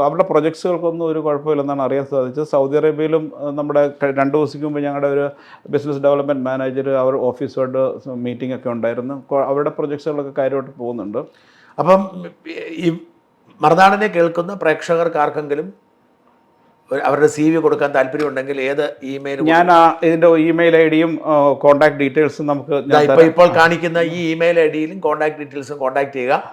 അവരുടെ പ്രൊജക്ട്സുകൾക്കൊന്നും ഒരു കുഴപ്പമില്ലെന്നാണ് അറിയാൻ സാധിച്ചത്. സൗദി അറേബ്യയിലും നമ്മുടെ 2 ദിവസത്തേക്ക് മുമ്പ് ഞങ്ങളുടെ ഒരു ബിസിനസ് ഡെവലപ്മെൻറ്റ് മാനേജർ അവർ ഓഫീസുമായിട്ട് മീറ്റിംഗ് ഒക്കെ ഉണ്ടായിരുന്നു. അവരുടെ പ്രൊജക്ട്സുകളൊക്കെ കാര്യമായിട്ട് പോകുന്നുണ്ട്. അപ്പം ഈ മറുനാടനെ കേൾക്കുന്ന പ്രേക്ഷകർക്കാർക്കെങ്കിലും അവരുടെ CV കൊടുക്കാൻ താല്പര്യമുണ്ടെങ്കിൽ ഏത് ഇമെയിൽ? ഞാൻ ഇതിൻ്റെ ഇമെയിൽ ID-യും കോൺടാക്ട് ഡീറ്റെയിൽസും നമുക്ക് ഇപ്പോൾ കാണിക്കുന്ന ഈ ഇമെയിൽ ID-യിലും കോൺടാക്ട് ഡീറ്റെയിൽസും കോൺടാക്ട് ചെയ്യുക.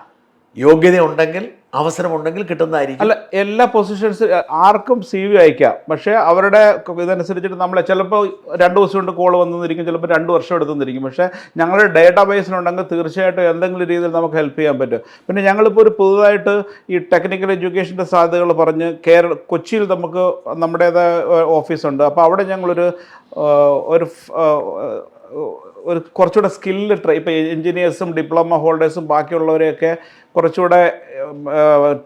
യോഗ്യത ഉണ്ടെങ്കിൽ, അവസരമുണ്ടെങ്കിൽ കിട്ടുന്നതായിരിക്കും. അല്ല, എല്ലാ പൊസിഷൻസ് ആർക്കും CV അയക്കാം. പക്ഷേ അവരുടെ ഇതനുസരിച്ചിട്ട് നമ്മളെ ചിലപ്പോൾ 2 ദിവസം കൊണ്ട് കോൾ വന്നിരിക്കും, ചിലപ്പോൾ 2 വർഷം എടുത്തുന്നിരിക്കും. പക്ഷേ ഞങ്ങളുടെ ഡേറ്റാ ബേസിലുണ്ടെങ്കിൽ തീർച്ചയായിട്ടും എന്തെങ്കിലും രീതിയിൽ നമുക്ക് ഹെൽപ്പ് ചെയ്യാൻ പറ്റും. പിന്നെ ഞങ്ങളിപ്പോൾ ഒരു പുതുതായിട്ട് ഈ ടെക്നിക്കൽ എഡ്യൂക്കേഷൻ്റെ സാധ്യതകൾ പറഞ്ഞ് കൊച്ചിയിൽ നമുക്ക് നമ്മുടേതായ ഓഫീസുണ്ട്. അപ്പോൾ അവിടെ ഞങ്ങളൊരു കുറച്ചുകൂടെ സ്കില്ല് ഇപ്പോൾ എഞ്ചിനീയേഴ്സും ഡിപ്ലോമ ഹോൾഡേഴ്സും ബാക്കിയുള്ളവരെയൊക്കെ കുറച്ചുകൂടെ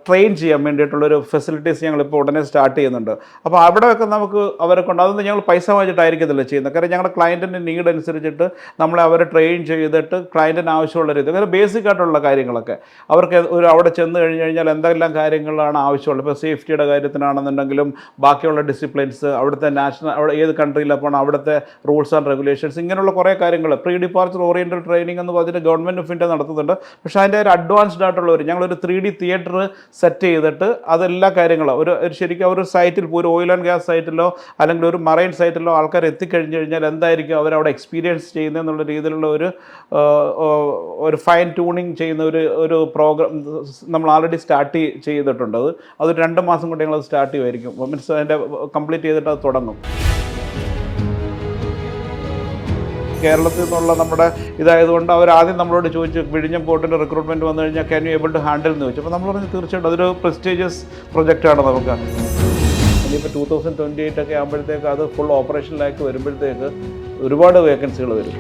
ട്രെയിൻ ചെയ്യാൻ വേണ്ടിയിട്ടുള്ളൊരു ഫെസിലിറ്റീസ് ഞങ്ങളിപ്പോൾ ഉടനെ സ്റ്റാർട്ട് ചെയ്യുന്നുണ്ട്. അപ്പോൾ അവിടെയൊക്കെ നമുക്ക് അവരെ കൊണ്ട് അതൊന്നും ഞങ്ങൾ പൈസ വാങ്ങിച്ചിട്ടായിരിക്കത്തില്ല ചെയ്യുന്നത്. കാരണം ഞങ്ങളുടെ ക്ലയൻറ്റിൻ്റെ നീഡ് അനുസരിച്ചിട്ട് നമ്മളെ അവരെ ട്രെയിൻ ചെയ്തിട്ട് ക്ലയൻറ്റിന് ആവശ്യമുള്ള രീതി, അങ്ങനെ ബേസിക് ആയിട്ടുള്ള കാര്യങ്ങളൊക്കെ അവർക്ക് അവിടെ ചെന്ന് കഴിഞ്ഞാൽ എന്തെല്ലാം കാര്യങ്ങളാണ് ആവശ്യമുള്ളത്. ഇപ്പോൾ സേഫ്റ്റിയുടെ കാര്യത്തിനാണെന്നുണ്ടെങ്കിലും ബാക്കിയുള്ള ഡിസിപ്ലിൻസ്, അവിടുത്തെ അവിടെ ഏത് കൺട്രിയിലാണ് പോകണം, അവിടുത്തെ റൂൾസ് ആൻഡ് റെഗുലേഷൻസ്, ഇങ്ങനെയുള്ള കുറേ കാര്യങ്ങൾ പ്രീ ഡിപ്പാർച്ചർ ഓറിയൻറ്റഡ് ട്രെയിനിങ് എന്ന് പറഞ്ഞിട്ട് ഗവൺമെൻറ് ഓഫ് ഇന്ത്യ നടത്തുന്നുണ്ട്. പക്ഷേ അതിൻ്റെ ഒരു അഡ്വാൻസ്ഡ് ആയിട്ടുള്ള ഞങ്ങളൊരു 3D തിയേറ്റർ സെറ്റ് ചെയ്തിട്ട് അതെല്ലാ കാര്യങ്ങളും ഒരു ശരിക്കും ഒരു സൈറ്റിൽ, ഒരു ഓയിൽ ആൻഡ് ഗ്യാസ് സൈറ്റിലോ അല്ലെങ്കിൽ ഒരു മറൈൻ സൈറ്റിലോ ആൾക്കാർ എത്തിക്കഴിഞ്ഞ് കഴിഞ്ഞാൽ എന്തായിരിക്കും അവരവിടെ എക്സ്പീരിയൻസ് ചെയ്യുന്നതെന്നുള്ള രീതിയിലുള്ള ഒരു ഫൈൻ ട്യൂണിങ് ചെയ്യുന്ന ഒരു പ്രോഗ്രാം നമ്മൾ ആൾറെഡി സ്റ്റാർട്ട് ചെയ്തിട്ടുണ്ട്. അത് 2 മാസം കൊണ്ട് ഞങ്ങളത് സ്റ്റാർട്ട് ചെയ്യുമായിരിക്കും. മീൻസ് അതിൻ്റെ കംപ്ലീറ്റ് ചെയ്തിട്ട് അത് തുടങ്ങും. കേരളത്തിൽ നിന്നുള്ള നമ്മുടെ ഇതായതുകൊണ്ട് അവർ ആദ്യം നമ്മളോട് ചോദിച്ചു, വിഴിഞ്ഞം പോർട്ടിൻ്റെ റിക്രൂട്ട്മെൻറ്റ് വന്നു കഴിഞ്ഞാൽ can you able to handle എന്ന് ചോദിച്ചു. അപ്പോൾ നമ്മൾ പറഞ്ഞു തീർച്ചയായിട്ടും അതൊരു പ്രസ്റ്റീജിയസ് പ്രൊജക്റ്റാണ് നമുക്ക്. ഇനിയിപ്പോൾ 2028 ഒക്കെ ആകുമ്പോഴത്തേക്ക് അത് ഫുൾ ഓപ്പറേഷനിലാക്കി വരുമ്പോഴത്തേക്ക് ഒരുപാട് വേക്കൻസികൾ വരും.